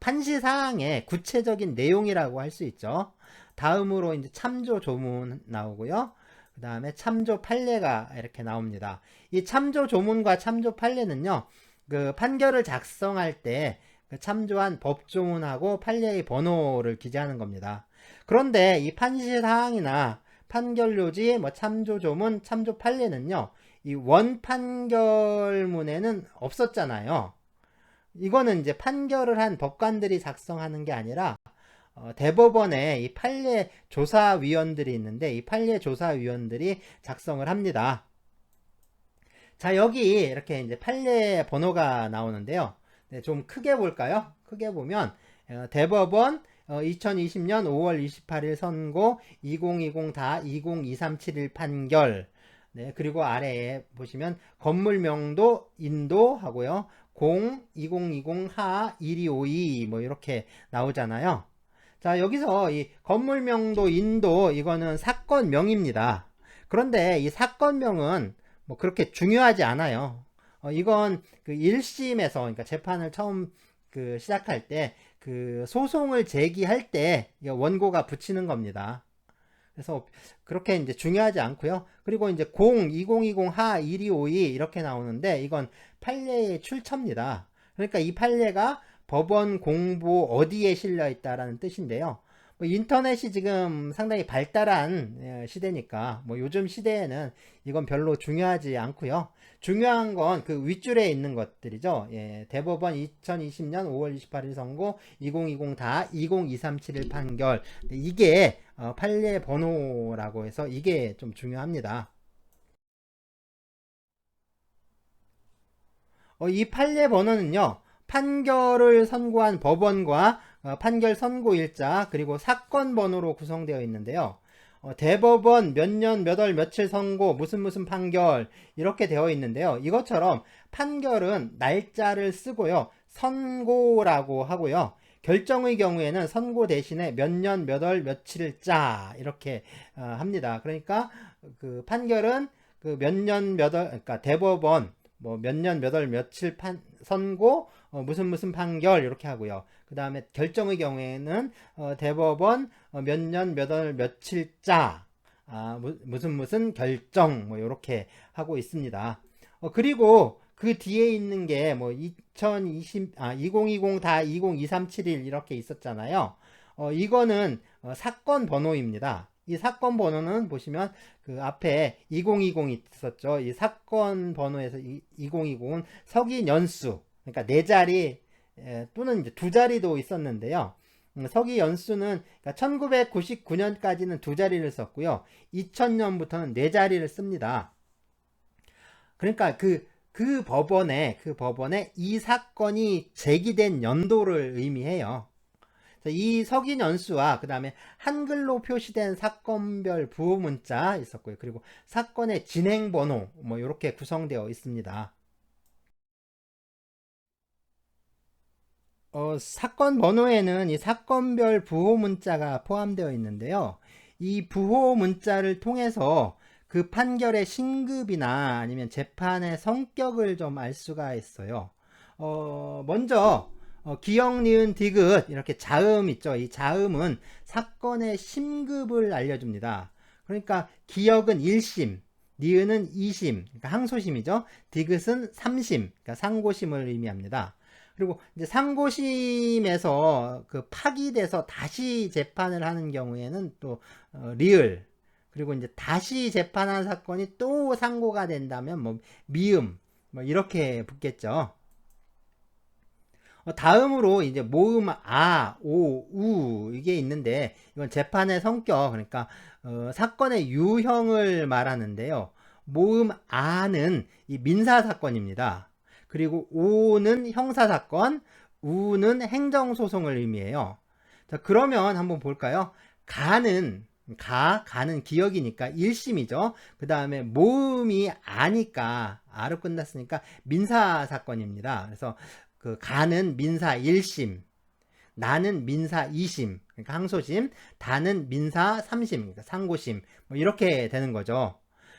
판시 사항의 구체적인 내용이라고 할 수 있죠. 다음으로 이제 참조 조문 나오고요. 그 다음에 참조 판례가 이렇게 나옵니다. 이 참조 조문과 참조 판례는요, 그 판결을 작성할 때 그 참조한 법조문하고 판례의 번호를 기재하는 겁니다. 그런데 이 판시 사항이나 판결 요지, 뭐 참조 조문, 참조 판례는요, 이 원 판결문에는 없었잖아요. 이거는 이제 판결을 한 법관들이 작성하는 게 아니라 대법원에 이 판례 조사위원들이 있는데 이 판례 조사위원들이 작성을 합니다. 자, 여기 이렇게 이제 판례 번호가 나오는데요. 네, 좀 크게 볼까요? 크게 보면 대법원 2020년 5월 28일 선고 2020-202371 판결. 네, 그리고 아래에 보시면 건물 명도 인도 하고요. 2020 하 1252 뭐 이렇게 나오잖아요. 자, 여기서 이 건물명도 인도 이거는 사건명입니다. 그런데 이 사건명은 뭐 그렇게 중요하지 않아요. 이건 그 1심에서, 그러니까 재판을 처음 그 시작할 때 그 소송을 제기할 때 원고가 붙이는 겁니다. 그래서 그렇게 이제 중요하지 않고요. 그리고 이제 2020 하 1252 이렇게 나오는데 이건 판례의 출처입니다. 그러니까 이 판례가 법원 공보 어디에 실려 있다라는 뜻인데요. 뭐 인터넷이 지금 상당히 발달한 시대니까 뭐 요즘 시대에는 이건 별로 중요하지 않고요. 중요한 건 그 윗줄에 있는 것들이죠. 예, 대법원 2020년 5월 28일 선고 2020-202371 판결. 이게 판례 번호라고 해서 이게 좀 중요합니다. 이 판례 번호는요, 판결을 선고한 법원과 판결 선고일자 그리고 사건 번호로 구성되어 있는데요. 대법원 몇 년 몇 월 며칠 선고 무슨 판결 이렇게 되어 있는데요. 이것처럼 판결은 날짜를 쓰고요. 선고라고 하고요. 결정의 경우에는 선고 대신에 몇 년 몇 월 며칠자 이렇게 합니다. 그러니까 그 판결은 그 몇 년 몇 월, 그러니까 대법원 뭐 몇 년 몇 월 며칠 선고 무슨 판결 이렇게 하고요. 그 다음에 결정의 경우에는 대법원 몇 년 몇 월 며칠자 무슨 결정 뭐 이렇게 하고 있습니다. 그리고 그 뒤에 있는 게 뭐 2020-202371 이렇게 있었잖아요. 이거는 사건 번호입니다. 이 사건 번호는 보시면 그 앞에 2020 있었죠. 이 사건 번호에서 2020은 석인 연수, 그러니까 네 자리 또는 이제 두 자리도 있었는데요. 서기 연수는 1999년까지는 두 자리를 썼고요. 2000년부터는 네 자리를 씁니다. 그러니까 그 법원에 이 사건이 제기된 연도를 의미해요. 이 석인 연수와 그 다음에 한글로 표시된 사건별 부호 문자 있었고요. 그리고 사건의 진행 번호 뭐 이렇게 구성되어 있습니다. 사건 번호에는 이 사건별 부호 문자가 포함되어 있는데요. 이 부호 문자를 통해서 그 판결의 신급이나 아니면 재판의 성격을 좀 알 수가 있어요. 먼저 기역, 니은, 디귿 이렇게 자음 있죠. 이 자음은 사건의 심급을 알려줍니다. 그러니까 기역은 1심, 니은은 2심, 그러니까 항소심이죠. 디귿은 3심, 그러니까 상고심을 의미합니다. 그리고 이제 상고심에서 그 파기돼서 다시 재판을 하는 경우에는 또 리을, 그리고 이제 다시 재판한 사건이 또 상고가 된다면 뭐 미음 뭐 이렇게 붙겠죠. 다음으로 이제 모음 아, 오, 우 이게 있는데 이건 재판의 성격, 그러니까 사건의 유형을 말하는데요. 모음 아는 이 민사 사건입니다. 그리고 오는 형사 사건, 우는 행정 소송을 의미해요. 자, 그러면 한번 볼까요? 가는 기억이니까 1심이죠. 그 다음에 모음이 아니까 아로 끝났으니까 민사 사건입니다. 그래서 그 가는 민사 1심, 나는 민사 2심, 그러니까 항소심, 다는 민사 3심, 그러니까 상고심, 뭐 이렇게 되는 거죠.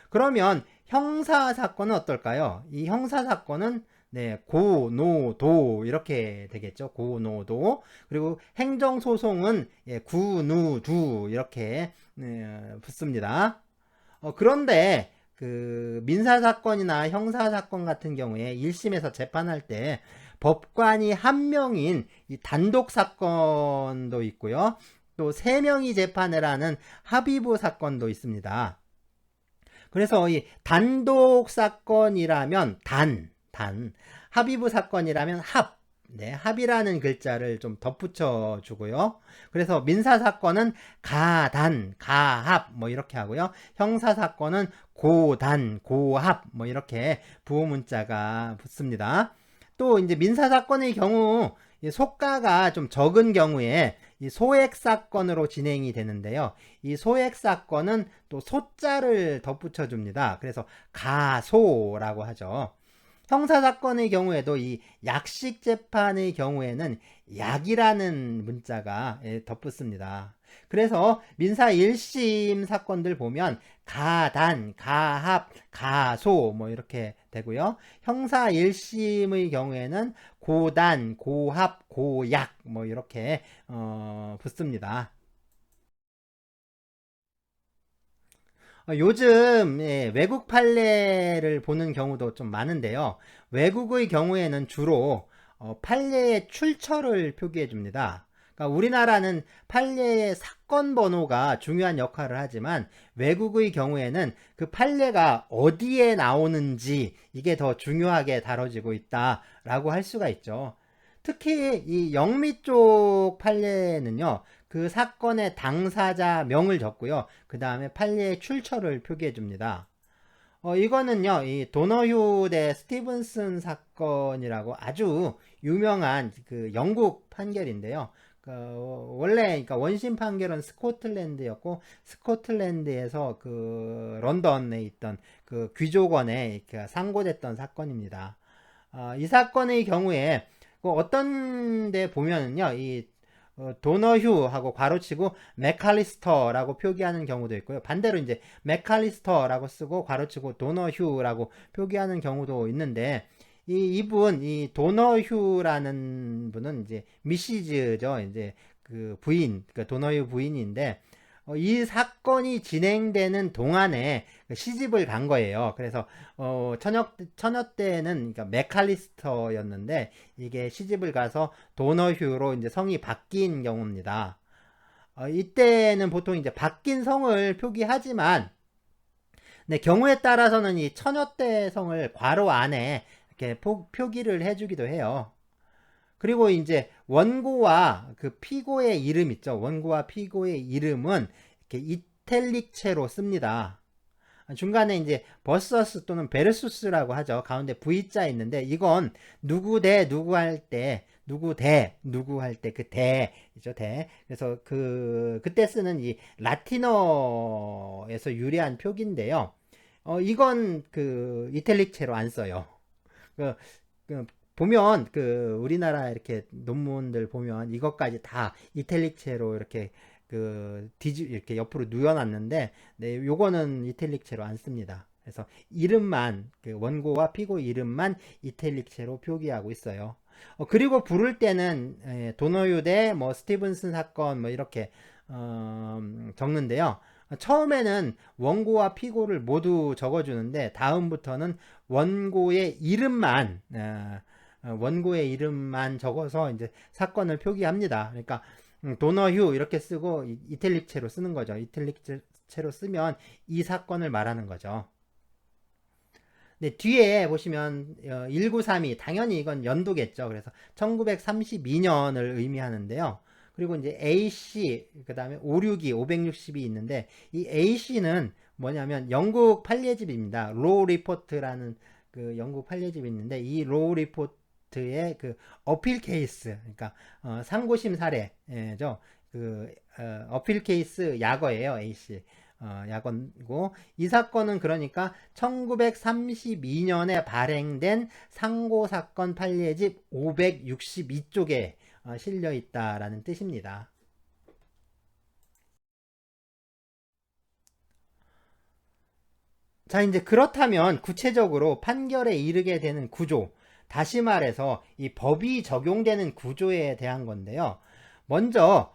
그러면 형사 사건은 어떨까요? 이 형사 사건은 네, 고, 노, 도 이렇게 되겠죠. 고, 노, 도. 그리고 행정 소송은 예, 구, 누, 두 이렇게 붙습니다. 그런데 그 민사 사건이나 형사 사건 같은 경우에 1심에서 재판할 때 법관이 한 명인 이 단독 사건도 있고요. 또 3명이 재판을 하는 합의부 사건도 있습니다. 그래서 이 단독 사건이라면 합의부 사건이라면 네, 합이라는 글자를 좀 덧붙여 주고요. 그래서 민사 사건은 가단, 가합 뭐 이렇게 하고요. 형사 사건은 고단, 고합 뭐 이렇게 부호 문자가 붙습니다. 또 이제 민사 사건의 경우 속가가 좀 적은 경우에 이 소액 사건으로 진행이 되는데요. 이 소액 사건은 또 소자를 덧붙여 줍니다. 그래서 가소라고 하죠. 형사 사건의 경우에도 이 약식 재판의 경우에는 약이라는 문자가 덧붙습니다. 그래서 민사 1심 사건들 보면 가단, 가합, 가소 뭐 이렇게 되고요. 형사 1심의 경우에는 고단, 고합, 고약 뭐 이렇게 붙습니다. 요즘 외국 판례를 보는 경우도 좀 많은데요. 외국의 경우에는 주로 판례의 출처를 표기해 줍니다. 그러니까 우리나라는 판례의 사건 번호가 중요한 역할을 하지만 외국의 경우에는 그 판례가 어디에 나오는지 이게 더 중요하게 다뤄지고 있다라고 할 수가 있죠. 특히 이 영미 쪽 판례는요. 그 사건의 당사자 명을 적고요. 그 다음에 판례의 출처를 표기해 줍니다. 이거는요, 이 도너휴 대 스티븐슨 사건이라고 아주 유명한 그 영국 판결인데요. 원래, 그러니까 원심 판결은 스코틀랜드였고, 스코틀랜드에서 그 런던에 있던 그 귀족원에 상고됐던 사건입니다. 이 사건의 경우에 그 어떤 데 보면은요, 이 도너휴하고 괄호치고 맥칼리스터라고 표기하는 경우도 있고요. 반대로 이제 맥칼리스터라고 쓰고 괄호치고 도너휴라고 표기하는 경우도 있는데 이 도너휴라는 분은 이제 미시즈죠. 이제 그 부인, 그 도너휴 부인인데 이 사건이 진행되는 동안에 시집을 간 거예요. 그래서 처녀 때는 그러니까 맥칼리스터였는데 이게 시집을 가서 도너휴로 이제 성이 바뀐 경우입니다. 이때는 보통 이제 바뀐 성을 표기하지만 네, 경우에 따라서는 이 처녀 때 성을 괄호 안에 이렇게 표기를 해주기도 해요. 그리고 이제 원고와 그 피고의 이름 있죠. 원고와 피고의 이름은 이렇게 이탈릭체로 씁니다. 중간에 이제 버서스 또는 베르수스라고 하죠. 가운데 V자 있는데 이건 누구 대 누구 할 때 누구 대 누구 할 때 그 대이죠. 대. 그래서 그때 쓰는 이 라틴어에서 유래한 표기인데요. 이건 그 이탈릭체로 안 써요. 그, 그 보면 그 우리나라 이렇게 논문들 보면 이것까지 다 이탈릭체로 이렇게 이렇게 옆으로 누워놨는데, 네, 요거는 이탈릭체로 안 씁니다. 그래서 이름만, 그 원고와 피고 이름만 이탈릭체로 표기하고 있어요. 그리고 부를 때는 도너유대 뭐 스티븐슨 사건 뭐 이렇게 적는데요. 처음에는 원고와 피고를 모두 적어주는데 다음부터는 원고의 이름만 적어서 이제 사건을 표기합니다. 그러니까 도너휴 이렇게 쓰고 이탈릭체로 쓰는 거죠. 이탈릭체로 쓰면 이 사건을 말하는 거죠. 네, 뒤에 보시면 1932 당연히 이건 연도겠죠. 그래서 1932년을 의미하는데요. 그리고 이제 AC 그 다음에 562, 560이 있는데 이 AC는 뭐냐면 영국 판례집입니다. 로우 리포트라는 그 영국 판례집이 있는데 이 로우 리포트의 그 어필 케이스, 그러니까 상고심 사례죠. 어필 케이스 약어예요. AC. 약어고 이 사건은 그러니까 1932년에 발행된 상고사건 판례집 562쪽에 실려 있다라는 뜻입니다. 자, 이제 그렇다면 구체적으로 판결에 이르게 되는 구조, 다시 말해서 이 법이 적용되는 구조에 대한 건데요. 먼저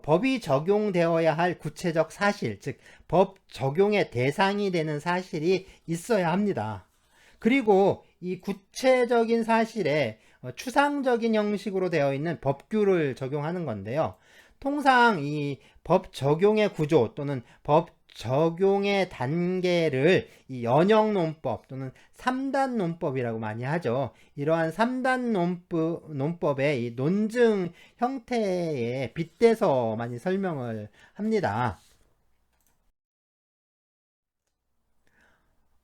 법이 적용되어야 할 구체적 사실, 즉 법 적용의 대상이 되는 사실이 있어야 합니다. 그리고 이 구체적인 사실에 추상적인 형식으로 되어 있는 법규를 적용하는 건데요. 통상 이 법 적용의 구조 또는 법 적용의 단계를 이 연역논법 또는 3단 논법이라고 많이 하죠. 이러한 3단 논법의 이 논증 형태에 빗대서 많이 설명을 합니다.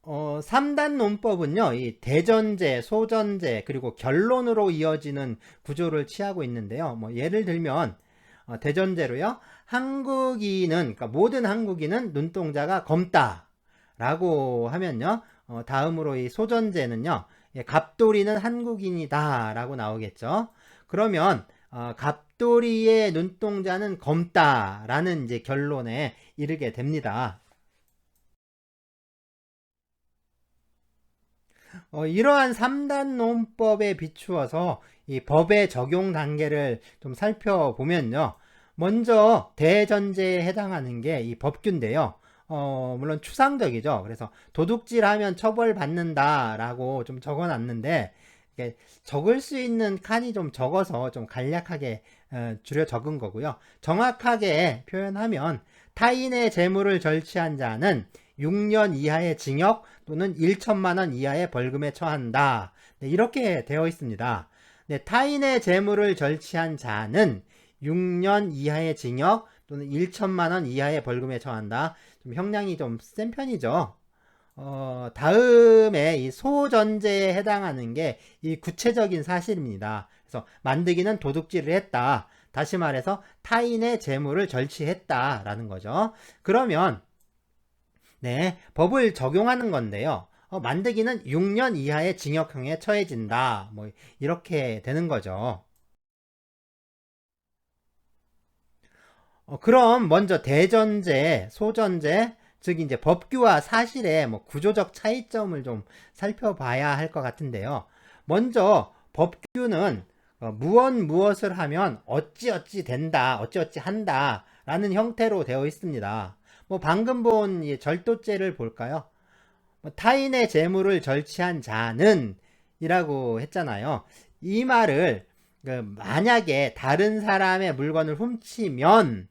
3단 논법은요, 이 대전제, 소전제, 그리고 결론으로 이어지는 구조를 취하고 있는데요. 뭐 예를 들면 대전제로요. 그러니까 모든 한국인은 눈동자가 검다라고 하면요. 다음으로 이 소전제는요. 갑돌이는 한국인이다라고 나오겠죠. 그러면 갑돌이의 눈동자는 검다라는 이제 결론에 이르게 됩니다. 이러한 3단 논법에 비추어서 이 법의 적용 단계를 좀 살펴보면요. 먼저 대전제에 해당하는 게 이 법규인데요. 물론 추상적이죠. 그래서 도둑질하면 처벌받는다라고 좀 적어놨는데 적을 수 있는 칸이 좀 적어서 좀 간략하게 줄여 적은 거고요. 정확하게 표현하면 타인의 재물을 절취한 자는 6년 이하의 징역 또는 1천만 원 이하의 벌금에 처한다. 네, 이렇게 되어 있습니다. 네, 타인의 재물을 절취한 자는 6년 이하의 징역 또는 1천만 원 이하의 벌금에 처한다. 좀 형량이 좀 센 편이죠. 다음에 이 소전제에 해당하는 게 이 구체적인 사실입니다. 그래서 만드기는 도둑질을 했다. 다시 말해서 타인의 재물을 절취했다라는 거죠. 그러면 네, 법을 적용하는 건데요. 만드기는 6년 이하의 징역형에 처해진다. 뭐 이렇게 되는 거죠. 그럼 먼저 대전제, 소전제, 즉 이제 법규와 사실의 뭐 구조적 차이점을 좀 살펴봐야 할 것 같은데요. 먼저 법규는 무엇을 하면 어찌어찌 된다, 어찌어찌 한다 라는 형태로 되어 있습니다. 뭐 방금 본 절도죄를 볼까요? 타인의 재물을 절취한 자는 이라고 했잖아요. 이 말을 만약에 다른 사람의 물건을 훔치면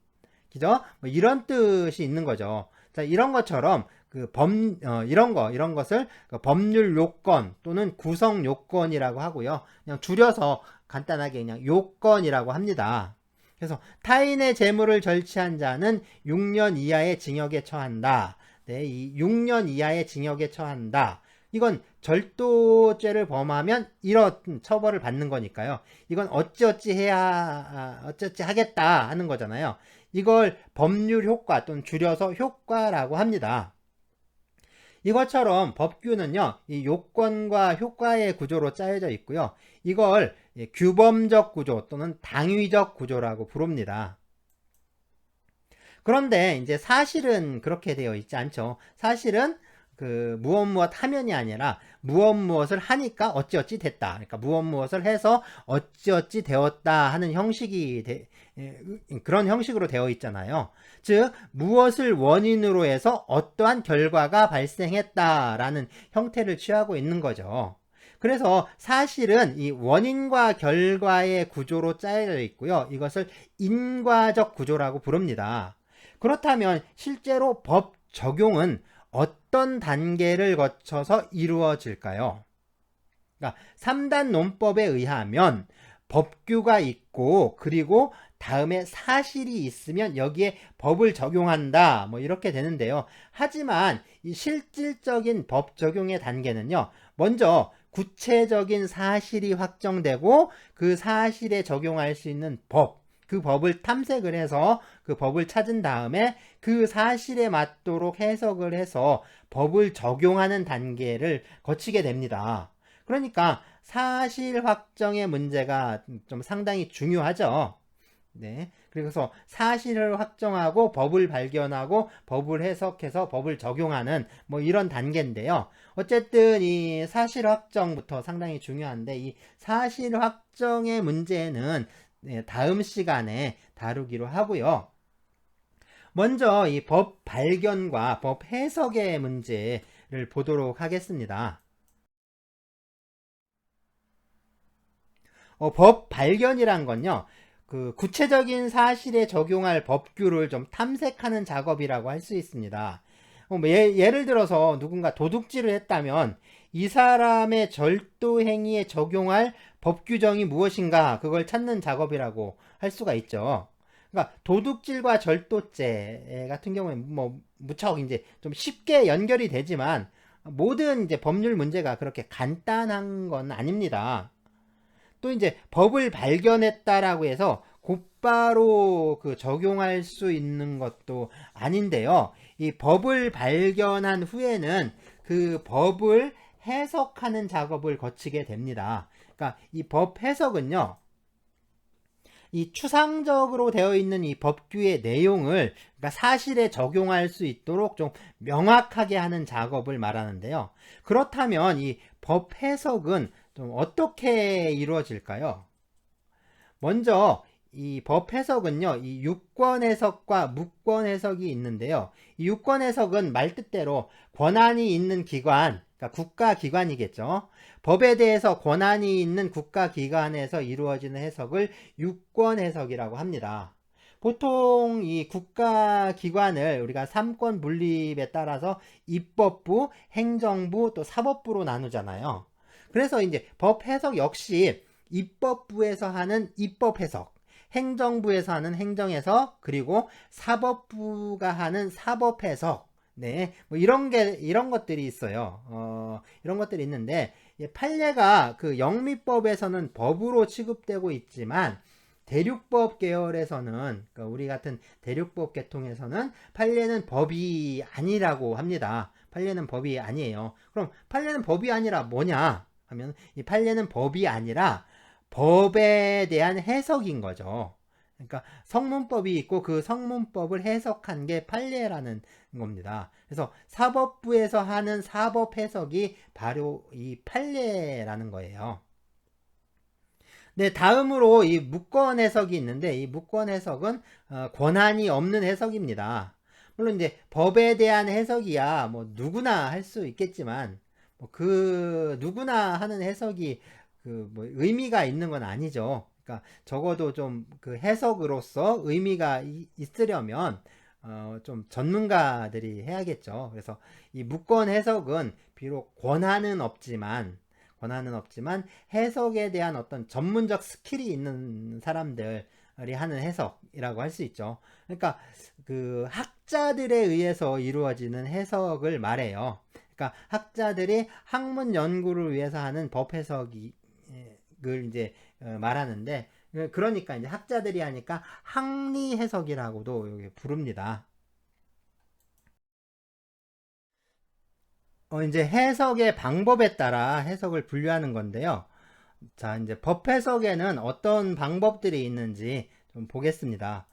그죠? 뭐 이런 뜻이 있는 거죠. 자, 이런 것처럼 이런 것을 법률 요건 또는 구성 요건이라고 하고요. 그냥 줄여서 간단하게 그냥 요건이라고 합니다. 그래서 타인의 재물을 절취한 자는 6년 이하의 징역에 처한다. 네, 이 6년 이하의 징역에 처한다. 이건 절도죄를 범하면 이런 처벌을 받는 거니까요. 이건 어찌어찌 해야, 어찌어찌 하겠다 하는 거잖아요. 이걸 법률 효과 또는 줄여서 효과라고 합니다. 이것처럼 법규는요, 이 요건과 효과의 구조로 짜여져 있고요. 이걸 규범적 구조 또는 당위적 구조라고 부릅니다. 그런데 이제 사실은 그렇게 되어 있지 않죠. 사실은 그 무엇 하면이 아니라 무엇을 하니까 어찌어찌 됐다. 그러니까 무엇을 해서 어찌어찌 되었다 하는 형식이 그런 형식으로 되어 있잖아요. 즉 무엇을 원인으로 해서 어떠한 결과가 발생했다라는 형태를 취하고 있는 거죠. 그래서 사실은 이 원인과 결과의 구조로 짜여져 있고요. 이것을 인과적 구조라고 부릅니다. 그렇다면 실제로 법 적용은 어떤 단계를 거쳐서 이루어질까요? 그러니까 3단 논법에 의하면 법규가 있고 그리고 다음에 사실이 있으면 여기에 법을 적용한다 뭐 이렇게 되는데요. 하지만 이 실질적인 법 적용의 단계는요. 먼저 구체적인 사실이 확정되고 그 사실에 적용할 수 있는 그 법을 탐색을 해서 그 법을 찾은 다음에 그 사실에 맞도록 해석을 해서 법을 적용하는 단계를 거치게 됩니다. 그러니까 사실 확정의 문제가 좀 상당히 중요하죠. 네. 그래서 사실을 확정하고 법을 발견하고 법을 해석해서 법을 적용하는 뭐 이런 단계인데요. 어쨌든 이 사실 확정부터 상당히 중요한데 이 사실 확정의 문제는 다음 시간에 다루기로 하고요. 먼저 이 법 발견과 법 해석의 문제를 보도록 하겠습니다. 법 발견이란 건요. 그 구체적인 사실에 적용할 법규를 좀 탐색하는 작업이라고 할 수 있습니다. 예를 들어서 누군가 도둑질을 했다면 이 사람의 절도 행위에 적용할 법 규정이 무엇인가 그걸 찾는 작업이라고 할 수가 있죠. 그러니까 도둑질과 절도죄 같은 경우에 뭐 무척 이제 좀 쉽게 연결이 되지만 모든 이제 법률 문제가 그렇게 간단한 건 아닙니다. 또 이제 법을 발견했다라고 해서 곧바로 그 적용할 수 있는 것도 아닌데요. 이 법을 발견한 후에는 그 법을 해석하는 작업을 거치게 됩니다. 그러니까 이 법 해석은요. 이 추상적으로 되어 있는 이 법규의 내용을 그러니까 사실에 적용할 수 있도록 좀 명확하게 하는 작업을 말하는데요. 그렇다면 이 법 해석은 좀 어떻게 이루어질까요? 먼저 이 법 해석은요, 이 유권 해석과 무권 해석이 있는데요. 이 유권 해석은 말 뜻대로 권한이 있는 기관, 그러니까 국가기관이겠죠. 법에 대해서 권한이 있는 국가기관에서 이루어지는 해석을 유권 해석이라고 합니다. 보통 이 국가기관을 우리가 삼권 분립에 따라서 입법부, 행정부, 또 사법부로 나누잖아요. 그래서 이제 법 해석 역시 입법부에서 하는 입법 해석, 행정부에서 하는 행정 해석, 그리고 사법부가 하는 사법 해석. 네, 뭐 이런 것들이 있어요. 이런 것들이 있는데, 판례가 그 영미법에서는 법으로 취급되고 있지만, 대륙법 계열에서는, 그러니까 우리 같은 대륙법 계통에서는 판례는 법이 아니라고 합니다. 판례는 법이 아니에요. 그럼 판례는 법이 아니라 뭐냐? 하면 이 판례는 법이 아니라 법에 대한 해석인 거죠. 그러니까 성문법이 있고 그 성문법을 해석한 게 판례라는 겁니다. 그래서 사법부에서 하는 사법 해석이 바로 이 판례라는 거예요. 네, 다음으로 이 무권 해석이 있는데 이 무권 해석은 권한이 없는 해석입니다. 물론 이제 법에 대한 해석이야 뭐 누구나 할 수 있겠지만 뭐 그 누구나 하는 해석이 그 뭐 의미가 있는 건 아니죠. 그러니까 적어도 좀 그 해석으로서 의미가 있으려면 좀 전문가들이 해야겠죠. 그래서 이 무권 해석은 비록 권한은 없지만 권한은 없지만 해석에 대한 어떤 전문적 스킬이 있는 사람들이 하는 해석이라고 할 수 있죠. 그러니까 그 학자들에 의해서 이루어지는 해석을 말해요. 그러니까 학자들이 학문 연구를 위해서 하는 법 해석을 이제 말하는데, 그러니까 이제 학자들이 하니까 학리 해석이라고도 부릅니다. 이제 해석의 방법에 따라 해석을 분류하는 건데요. 자, 이제 법 해석에는 어떤 방법들이 있는지 좀 보겠습니다.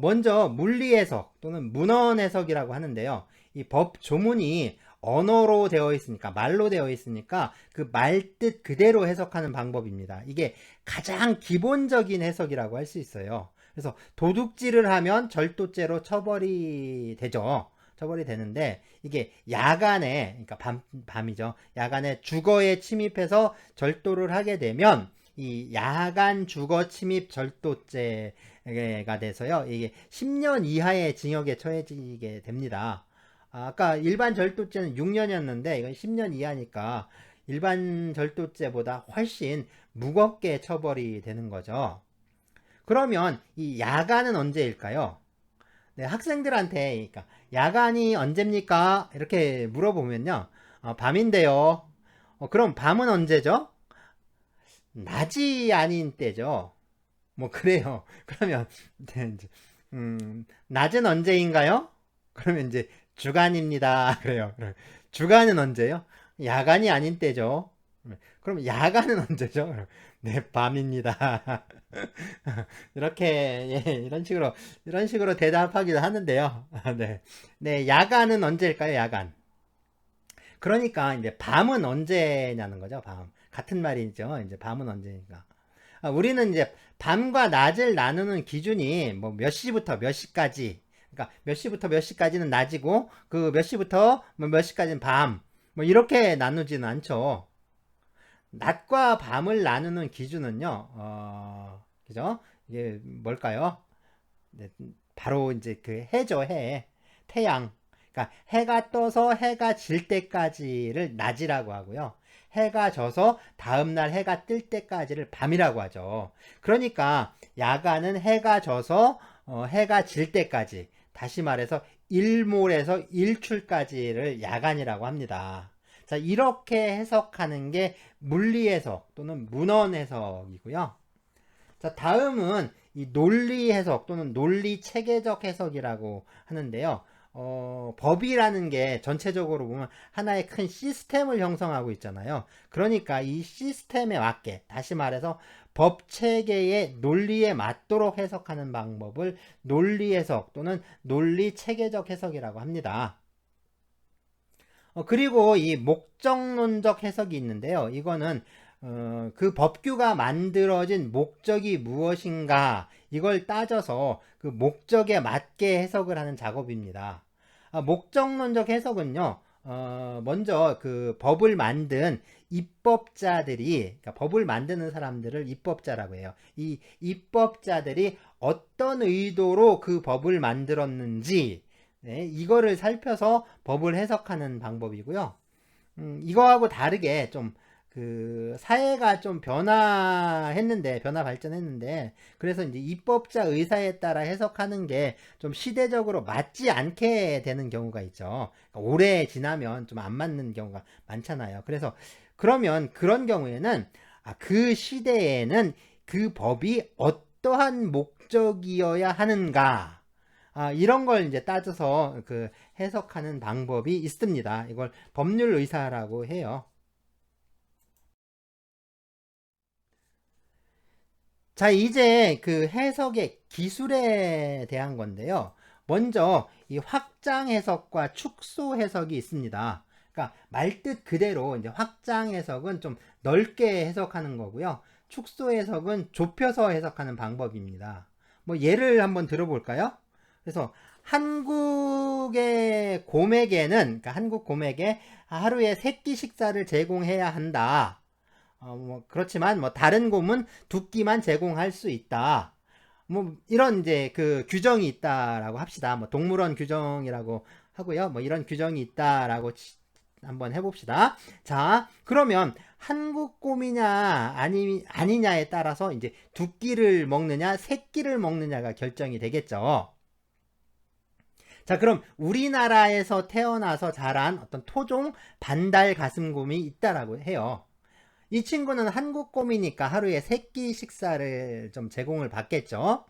먼저 물리 해석 또는 문헌 해석이라고 하는데요. 이 법 조문이 언어로 되어 있으니까, 말로 되어 있으니까 그 말뜻 그대로 해석하는 방법입니다. 이게 가장 기본적인 해석이라고 할 수 있어요. 그래서 도둑질을 하면 절도죄로 처벌이 되죠. 처벌이 되는데, 이게 야간에, 그러니까 밤이죠. 야간에 주거에 침입해서 절도를 하게 되면 이 야간 주거 침입 절도죄가 돼서요. 이게 10년 이하의 징역에 처해지게 됩니다. 아까 일반 절도죄는 6년이었는데 이건 10년 이하니까 일반 절도죄보다 훨씬 무겁게 처벌이 되는 거죠. 그러면 이 야간은 언제일까요? 네, 학생들한테, 그러니까 야간이 언제입니까? 이렇게 물어보면요. 밤인데요. 그럼 밤은 언제죠? 낮이 아닌 때죠. 뭐 그래요. 그러면 네, 이제, 낮은 언제인가요? 그러면 이제 주간입니다. 그래요. 주간은 언제요? 야간이 아닌 때죠. 그럼 야간은 언제죠? 네, 밤입니다. 이렇게 예, 이런 식으로 대답하기도 하는데요. 네, 네, 야간은 언제일까요? 야간. 그러니까 이제 밤은 언제냐는 거죠. 밤. 같은 말이죠. 이제 밤은 언제니까. 우리는 이제 밤과 낮을 나누는 기준이 뭐 몇 시부터 몇 시까지. 그러니까 몇 시부터 몇 시까지는 낮이고 그 몇 시부터 뭐 몇 시까지는 밤. 뭐 이렇게 나누지는 않죠. 낮과 밤을 나누는 기준은요. 그죠? 이게 뭘까요? 네, 바로 이제 그 해죠, 해. 태양. 그러니까 해가 떠서 해가 질 때까지를 낮이라고 하고요. 해가 져서 다음날 해가 뜰 때까지를 밤이라고 하죠. 그러니까 야간은 해가 져서 해가 질 때까지, 다시 말해서 일몰에서 일출까지를 야간이라고 합니다. 자, 이렇게 해석하는 게 물리 해석 또는 문헌 해석이고요. 자, 다음은 이 논리 해석 또는 논리 체계적 해석이라고 하는데요. 법이라는 게 전체적으로 보면 하나의 큰 시스템을 형성하고 있잖아요. 그러니까 이 시스템에 맞게, 다시 말해서 법 체계의 논리에 맞도록 해석하는 방법을 논리 해석 또는 논리 체계적 해석이라고 합니다. 그리고 이 목적론적 해석이 있는데요. 이거는 그 법규가 만들어진 목적이 무엇인가 이걸 따져서 그 목적에 맞게 해석을 하는 작업입니다. 목적론적 해석은요. 먼저 그 법을 만든 입법자들이, 그러니까 법을 만드는 사람들을 입법자라고 해요. 이 입법자들이 어떤 의도로 그 법을 만들었는지, 네, 이거를 살펴서 법을 해석하는 방법이고요. 이거하고 다르게 좀 그 사회가 좀 변화 발전했는데, 그래서 이제 입법자 의사에 따라 해석하는 게 좀 시대적으로 맞지 않게 되는 경우가 있죠. 그러니까 오래 지나면 좀 안 맞는 경우가 많잖아요. 그래서 그러면 그런 경우에는 그 시대에는 그 법이 어떠한 목적이어야 하는가, 이런 걸 이제 따져서 그 해석하는 방법이 있습니다. 이걸 법률 의사라고 해요. 자, 이제 그 해석의 기술에 대한 건데요. 먼저 이 확장 해석과 축소 해석이 있습니다. 그러니까 말뜻 그대로 이제 확장 해석은 좀 넓게 해석하는 거고요. 축소 해석은 좁혀서 해석하는 방법입니다. 뭐 예를 한번 들어볼까요? 그래서 한국의 곰에게는, 그러니까 한국 곰에게 하루에 3끼 식사를 제공해야 한다. 뭐 그렇지만 뭐 다른 곰은 2끼만 제공할 수 있다. 뭐 이런 이제 그 규정이 있다라고 합시다. 뭐 동물원 규정이라고 하고요. 뭐 이런 규정이 있다라고 한번 해봅시다. 자, 그러면 한국곰이냐 아니냐에 따라서 이제 두 끼를 먹느냐 세 끼를 먹느냐가 결정이 되겠죠. 자, 그럼 우리나라에서 태어나서 자란 어떤 토종 반달 가슴곰이 있다라고 해요. 이 친구는 한국곰이니까 하루에 세 끼 식사를 좀 제공을 받겠죠.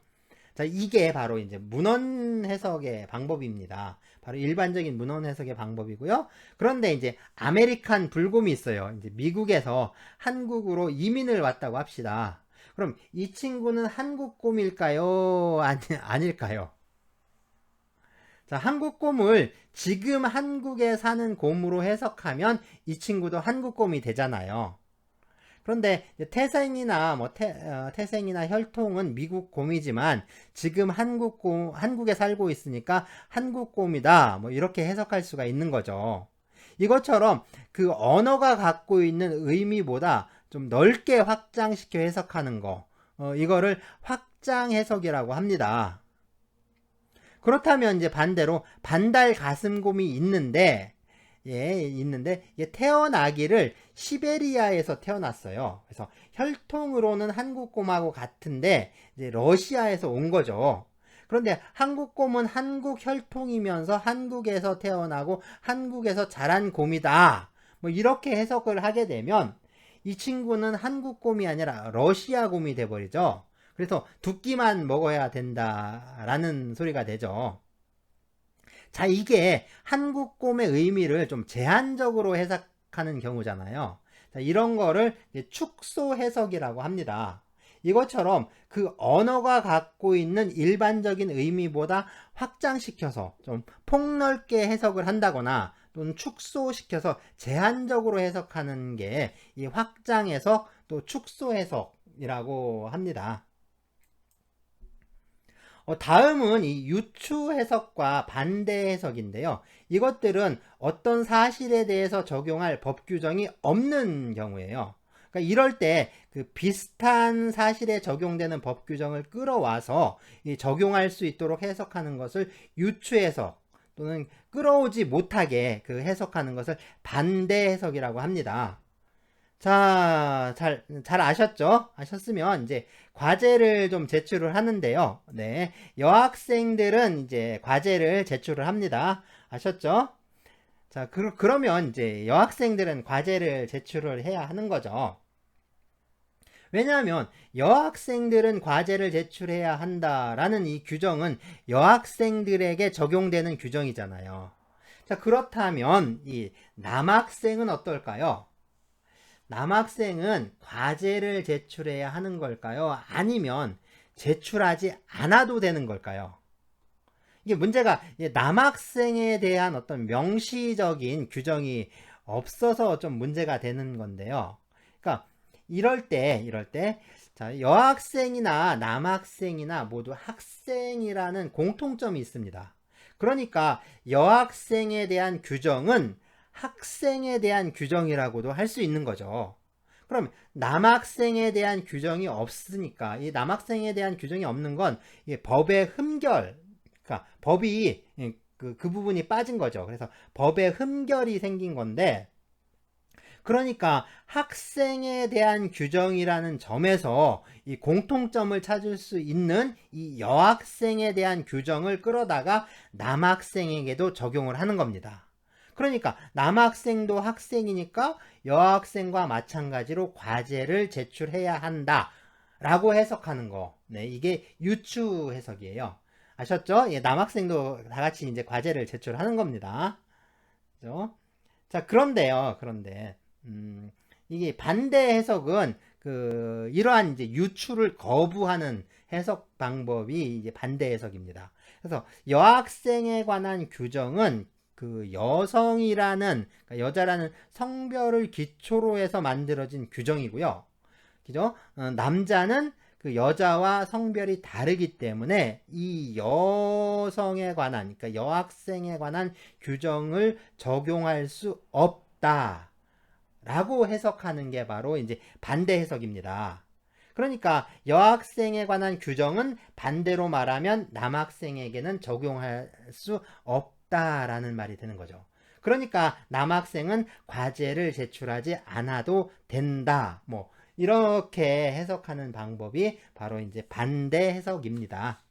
자, 이게 바로 이제 문헌 해석의 방법입니다. 바로 일반적인 문헌 해석의 방법이고요. 그런데 이제 아메리칸 불곰이 있어요. 이제 미국에서 한국으로 이민을 왔다고 합시다. 그럼 이 친구는 한국곰일까요? 아닐까요? 자, 한국곰을 지금 한국에 사는 곰으로 해석하면 이 친구도 한국곰이 되잖아요. 그런데 태생이나 태생이나 혈통은 미국 곰이지만 지금 한국에 살고 있으니까 한국곰이다. 뭐 이렇게 해석할 수가 있는 거죠. 이것처럼 그 언어가 갖고 있는 의미보다 좀 넓게 확장시켜 해석하는 거, 이거를 확장 해석이라고 합니다. 그렇다면 이제 반대로 반달 가슴곰이 있는데 태어나기를 시베리아에서 태어났어요. 그래서 혈통으로는 한국곰하고 같은데 이제 러시아에서 온 거죠. 그런데 한국곰은 한국 혈통이면서 한국에서 태어나고 한국에서 자란 곰이다. 뭐 이렇게 해석을 하게 되면 이 친구는 한국곰이 아니라 러시아곰이 돼버리죠. 그래서 두 끼만 먹어야 된다라는 소리가 되죠. 자, 이게 한국곰의 의미를 좀 제한적으로 해석하는 경우잖아요. 자, 이런 거를 축소 해석이라고 합니다. 이것처럼 그 언어가 갖고 있는 일반적인 의미보다 확장시켜서 좀 폭넓게 해석을 한다거나 또는 축소시켜서 제한적으로 해석하는 게 이 확장 해석 또 축소 해석이라고 합니다. 다음은 이 유추 해석과 반대 해석인데요. 이것들은 어떤 사실에 대해서 적용할 법 규정이 없는 경우예요. 그러니까 이럴 때 그 비슷한 사실에 적용되는 법 규정을 끌어와서 적용할 수 있도록 해석하는 것을 유추 해석 또는 끌어오지 못하게 그 해석하는 것을 반대 해석이라고 합니다. 자, 잘 아셨죠? 아셨으면 이제 과제를 좀 제출을 하는데요. 네. 여학생들은 이제 과제를 제출을 합니다. 아셨죠? 자, 그러면 이제 여학생들은 과제를 제출을 해야 하는 거죠. 왜냐하면 여학생들은 과제를 제출해야 한다라는 이 규정은 여학생들에게 적용되는 규정이잖아요. 자, 그렇다면 이 남학생은 어떨까요? 남학생은 과제를 제출해야 하는 걸까요? 아니면 제출하지 않아도 되는 걸까요? 이게 문제가 남학생에 대한 어떤 명시적인 규정이 없어서 좀 문제가 되는 건데요. 그러니까 이럴 때 자, 여학생이나 남학생이나 모두 학생이라는 공통점이 있습니다. 그러니까 여학생에 대한 규정은 학생에 대한 규정이라고도 할 수 있는 거죠. 그럼 남학생에 대한 규정이 없으니까 이 남학생에 대한 규정이 없는 건 법의 흠결, 그러니까 법이 그 부분이 빠진 거죠. 그래서 법의 흠결이 생긴 건데, 그러니까 학생에 대한 규정이라는 점에서 이 공통점을 찾을 수 있는 이 여학생에 대한 규정을 끌어다가 남학생에게도 적용을 하는 겁니다. 그러니까 남학생도 학생이니까 여학생과 마찬가지로 과제를 제출해야 한다 라고 해석하는 거. 네, 이게 유추 해석이에요. 아셨죠? 예, 남학생도 다 같이 이제 과제를 제출하는 겁니다. 그죠? 자, 그런데 이게 반대 해석은 이러한 이제 유추를 거부하는 해석 방법이 이제 반대 해석입니다. 그래서 여학생에 관한 규정은 그 여성이라는, 그러니까 여자라는 성별을 기초로 해서 만들어진 규정이고요. 그죠? 남자는 그 여자와 성별이 다르기 때문에 이 여성에 관한, 그러니까 여학생에 관한 규정을 적용할 수 없다 라고 해석하는 게 바로 이제 반대 해석입니다. 그러니까 여학생에 관한 규정은 반대로 말하면 남학생에게는 적용할 수 없다라는 말이 되는 거죠. 그러니까 남학생은 과제를 제출하지 않아도 된다. 뭐 이렇게 해석하는 방법이 바로 이제 반대 해석입니다.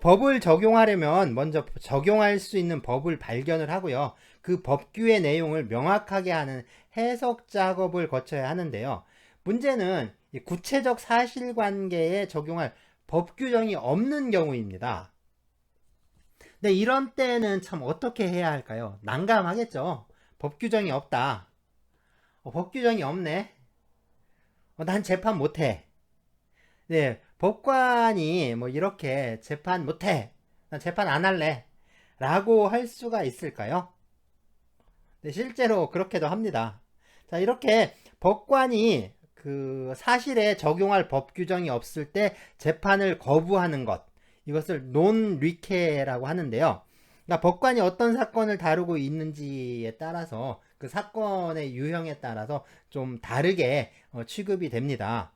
법을 적용하려면 먼저 적용할 수 있는 법을 발견을 하고요. 그 법규의 내용을 명확하게 하는 해석 작업을 거쳐야 하는데요. 문제는 이 구체적 사실관계에 적용할 법 규정이 없는 경우입니다. 근데 이런 때는 참 어떻게 해야 할까요? 난감하겠죠. 법 규정이 없다. 법 규정이 없네. 난 재판 못해. 네, 법관이 뭐 이렇게 재판 못해. 난 재판 안 할래. 라고 할 수가 있을까요? 네, 실제로 그렇게도 합니다. 자, 이렇게 법관이 그 사실에 적용할 법 규정이 없을 때 재판을 거부하는 것. 이것을 논리케라고 하는데요. 그러니까 법관이 어떤 사건을 다루고 있는지에 따라서 그 사건의 유형에 따라서 좀 다르게 취급이 됩니다.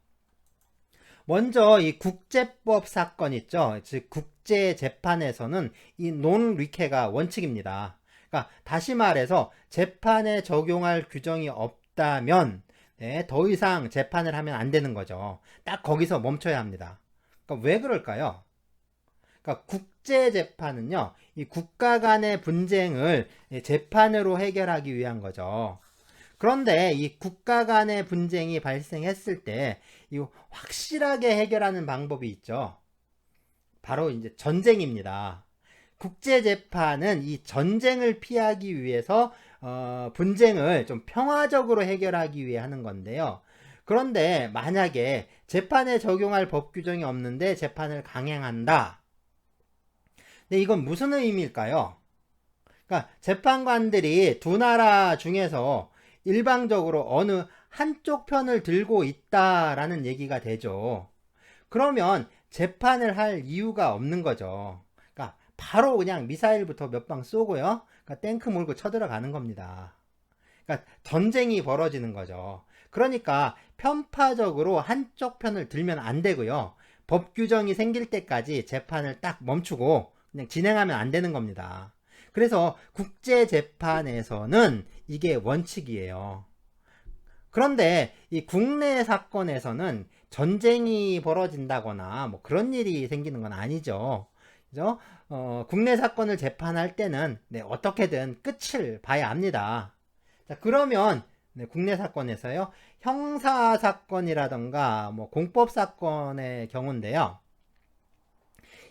먼저 이 국제법 사건 있죠. 즉 국제 재판에서는 이 논리케가 원칙입니다. 그러니까 다시 말해서 재판에 적용할 규정이 없다면 네, 더 이상 재판을 하면 안 되는 거죠. 딱 거기서 멈춰야 합니다. 그러니까 왜 그럴까요? 그러니까 국제 재판은요, 이 국가 간의 분쟁을 재판으로 해결하기 위한 거죠. 그런데 이 국가 간의 분쟁이 발생했을 때 이 확실하게 해결하는 방법이 있죠. 바로 이제 전쟁입니다. 국제 재판은 이 전쟁을 피하기 위해서 분쟁을 좀 평화적으로 해결하기 위해 하는 건데요. 그런데 만약에 재판에 적용할 법 규정이 없는데 재판을 강행한다. 근데 이건 무슨 의미일까요? 그러니까 재판관들이 두 나라 중에서 일방적으로 어느 한쪽 편을 들고 있다라는 얘기가 되죠. 그러면 재판을 할 이유가 없는 거죠. 그러니까 바로 그냥 미사일부터 몇 방 쏘고요. 그러니까 탱크 몰고 쳐들어가는 겁니다. 그러니까 전쟁이 벌어지는 거죠. 그러니까 편파적으로 한쪽 편을 들면 안 되고요. 법 규정이 생길 때까지 재판을 딱 멈추고 그냥 진행하면 안 되는 겁니다. 그래서 국제재판에서는 이게 원칙이에요. 그런데 이 국내 사건에서는 전쟁이 벌어진다거나 뭐 그런 일이 생기는 건 아니죠. 그죠? 국내 사건을 재판할 때는 네, 어떻게든 끝을 봐야 합니다. 자, 그러면 네, 국내 사건에서요. 형사 사건이라던가 뭐 공법 사건의 경우인데요.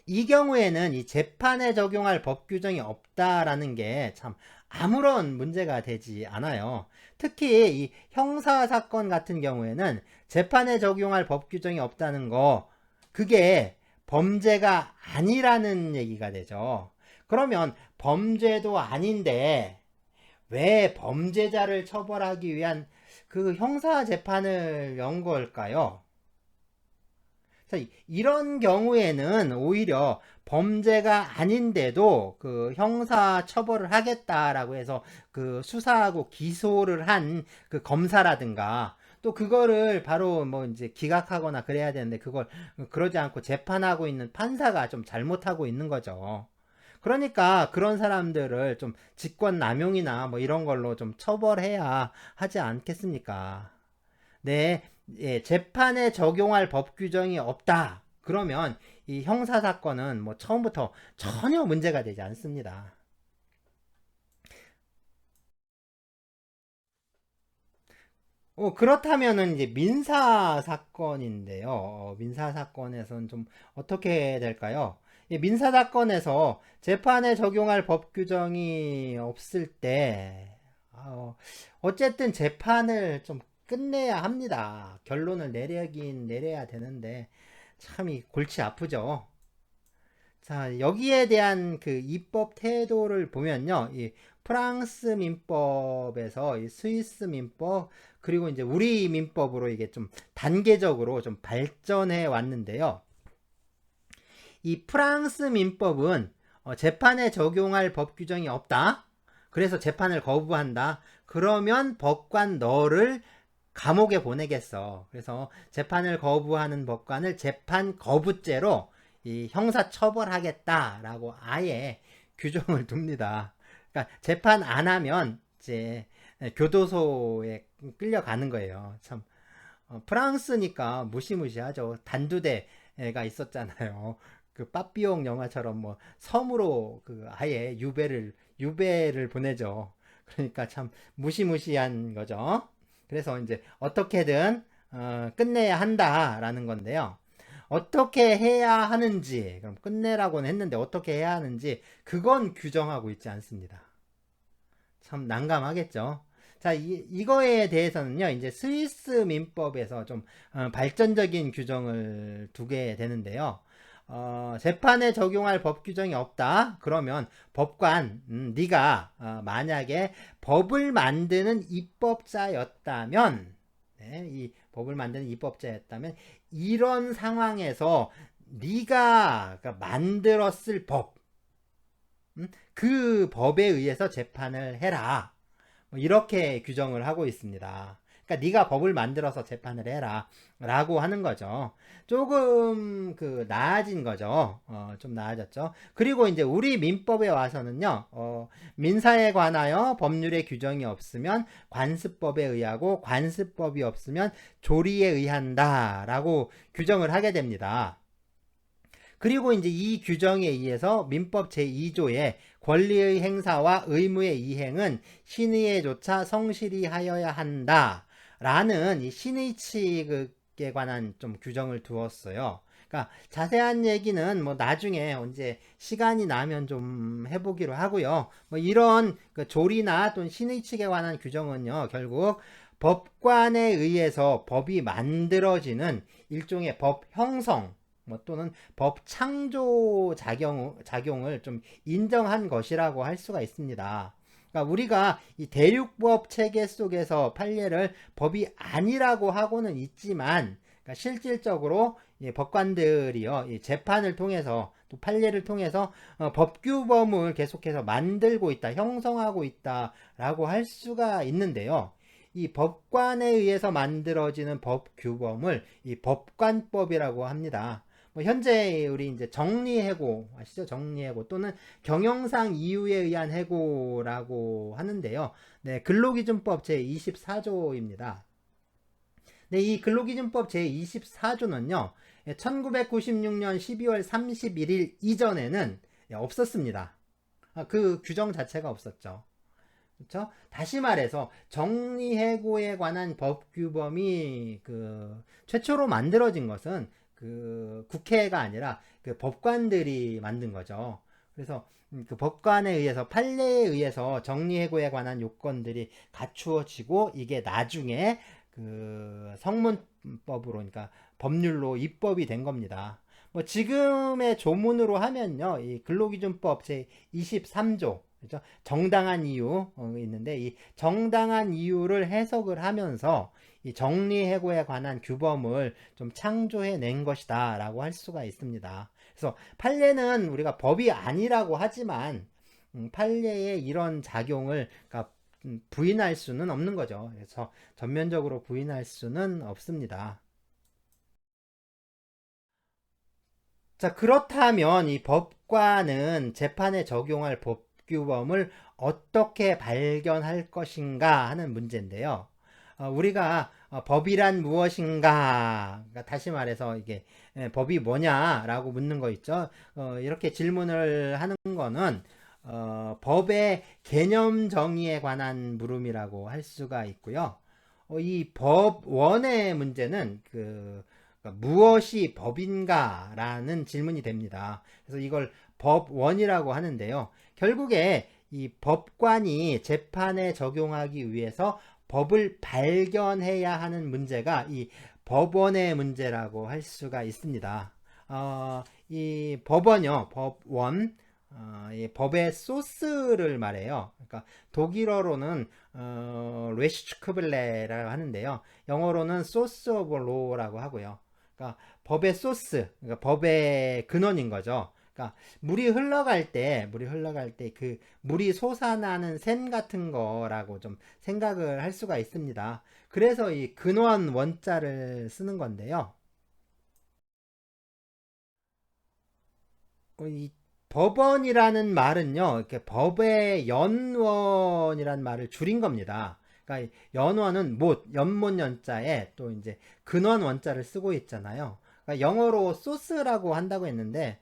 이 경우에는 이 재판에 적용할 법 규정이 없다라는 게 참 아무런 문제가 되지 않아요. 특히 이 형사 사건 같은 경우에는 재판에 적용할 법 규정이 없다는 거, 그게 범죄가 아니라는 얘기가 되죠. 그러면 범죄도 아닌데 왜 범죄자를 처벌하기 위한 그 형사 재판을 연 걸까요? 이런 경우에는 오히려 범죄가 아닌데도 그 형사 처벌을 하겠다라고 해서 그 수사하고 기소를 한 그 검사라든가 또 그거를 바로 뭐 이제 기각하거나 그래야 되는데 그걸 그러지 않고 재판하고 있는 판사가 좀 잘못하고 있는 거죠. 그러니까 그런 사람들을 좀 직권남용이나 뭐 이런 걸로 좀 처벌해야 하지 않겠습니까? 네, 예, 재판에 적용할 법 규정이 없다. 그러면 이 형사사건은 뭐 처음부터 전혀 문제가 되지 않습니다. 그렇다면은 이제 민사사건인데요. 민사사건에서는 좀 어떻게 될까요? 민사사건에서 재판에 적용할 법 규정이 없을 때, 어쨌든 재판을 좀 끝내야 합니다. 결론을 내려긴 내려야 되는데, 참 이 골치 아프죠. 자, 여기에 대한 그 입법 태도를 보면요. 이 프랑스 민법에서 이 스위스 민법, 그리고 이제 우리 민법으로 이게 좀 단계적으로 좀 발전해 왔는데요. 이 프랑스 민법은 재판에 적용할 법 규정이 없다. 그래서 재판을 거부한다. 그러면 법관 너를 감옥에 보내겠어. 그래서 재판을 거부하는 법관을 재판 거부죄로 이 형사 처벌하겠다라고 아예 규정을 둡니다. 그러니까 재판 안 하면 이제 교도소에 끌려가는 거예요. 참 프랑스니까 무시무시하죠. 단두대가 있었잖아요. 그 빠삐용 영화처럼 뭐 섬으로 그 아예 유배를 보내죠. 그러니까 참 무시무시한 거죠. 그래서 이제 어떻게든 끝내야 한다라는 건데요. 어떻게 해야 하는지, 그럼 끝내라고는 했는데 어떻게 해야 하는지 그건 규정하고 있지 않습니다. 참 난감하겠죠. 자, 이거에 대해서는요, 이제 스위스 민법에서 좀 발전적인 규정을 두게 되는데요. 재판에 적용할 법 규정이 없다. 그러면 법관, 네가 만약에 법을 만드는 입법자였다면, 네, 이 법을 만드는 입법자였다면 이런 상황에서 네가 만들었을 법, 그 법에 의해서 재판을 해라. 뭐 이렇게 규정을 하고 있습니다. 그러니까 네가 법을 만들어서 재판을 해라 라고 하는 거죠. 조금 나아진 거죠. 좀 나아졌죠. 그리고 이제 우리 민법에 와서는요, 민사에 관하여 법률의 규정이 없으면 관습법에 의하고 관습법이 없으면 조리에 의한다 라고 규정을 하게 됩니다. 그리고 이제 이 규정에 의해서 민법 제2조에 권리의 행사와 의무의 이행은 신의에 조차 성실히 하여야 한다. 라는 이 신의 취급에 관한 좀 규정을 두었어요. 그러니까 자세한 얘기는 뭐 나중에 언제 시간이 나면 좀 해보기로 하고요. 뭐 이런 조리나 또는 신의 측에 관한 규정은요, 결국 법관에 의해서 법이 만들어지는 일종의 법 형성 뭐 또는 법 창조 작용을 좀 인정한 것이라고 할 수가 있습니다. 그러니까 우리가 이 대륙법 체계 속에서 판례를 법이 아니라고 하고는 있지만, 그러니까 실질적으로 법관들이요, 이 재판을 통해서 또 판례를 통해서 법규범을 계속해서 만들고 있다, 형성하고 있다라고 할 수가 있는데요. 이 법관에 의해서 만들어지는 법규범을 이 법관법이라고 합니다. 뭐 현재 우리 이제 정리해고 아시죠? 정리해고 또는 경영상 이유에 의한 해고라고 하는데요. 네, 근로기준법 제 24조입니다. 네, 이 근로기준법 제 24조는요. 1996년 12월 31일 이전에는 없었습니다. 그 규정 자체가 없었죠. 그렇죠? 다시 말해서 정리해고에 관한 법규범이 최초로 만들어진 것은 국회가 아니라 법관들이 만든 거죠. 그래서 그 법관에 의해서 판례에 의해서 정리해고에 관한 요건들이 갖추어지고 이게 나중에 성문법으로 그러니까 법률로 입법이 된 겁니다. 뭐 지금의 조문으로 하면요, 이 근로기준법 제 23조 그렇죠? 정당한 이유 있는데 이 정당한 이유를 해석을 하면서 이 정리해고에 관한 규범을 좀 창조해 낸 것이다 라고 할 수가 있습니다. 그래서 판례는 우리가 법이 아니라고 하지만 판례의 이런 작용을 그러니까 부인할 수는 없는 거죠. 그래서 전면적으로 부인할 수는 없습니다. 자, 그렇다면 이 법관은 재판에 적용할 법규범을 어떻게 발견할 것인가 하는 문제인데요. 우리가 법이란 무엇인가, 그러니까 다시 말해서 이게 법이 뭐냐라고 묻는 거 있죠. 이렇게 질문을 하는 거는 법의 개념 정의에 관한 물음이라고 할 수가 있고요. 이 법원의 문제는 그러니까 무엇이 법인가라는 질문이 됩니다. 그래서 이걸 법원이라고 하는데요. 결국에 이 법관이 재판에 적용하기 위해서 법을 발견해야 하는 문제가 이 법원의 문제라고 할 수가 있습니다. 이 법원요, 법원, 이 법의 소스를 말해요. 그러니까 독일어로는 레시츠크블레라고 하는데요. 영어로는 소스 오브 로라고 하고요. 그러니까 법의 소스, 그러니까 법의 근원인 거죠. 그러니까 물이 흘러갈 때 그 물이 솟아나는 샘 같은 거라고 좀 생각을 할 수가 있습니다. 그래서 이 근원 원자를 쓰는 건데요. 이 법원이라는 말은요, 이렇게 법의 연원이라는 말을 줄인 겁니다. 그러니까 연원은 못, 연못 연자에 또 이제 근원 원자를 쓰고 있잖아요. 그러니까 영어로 소스라고 한다고 했는데,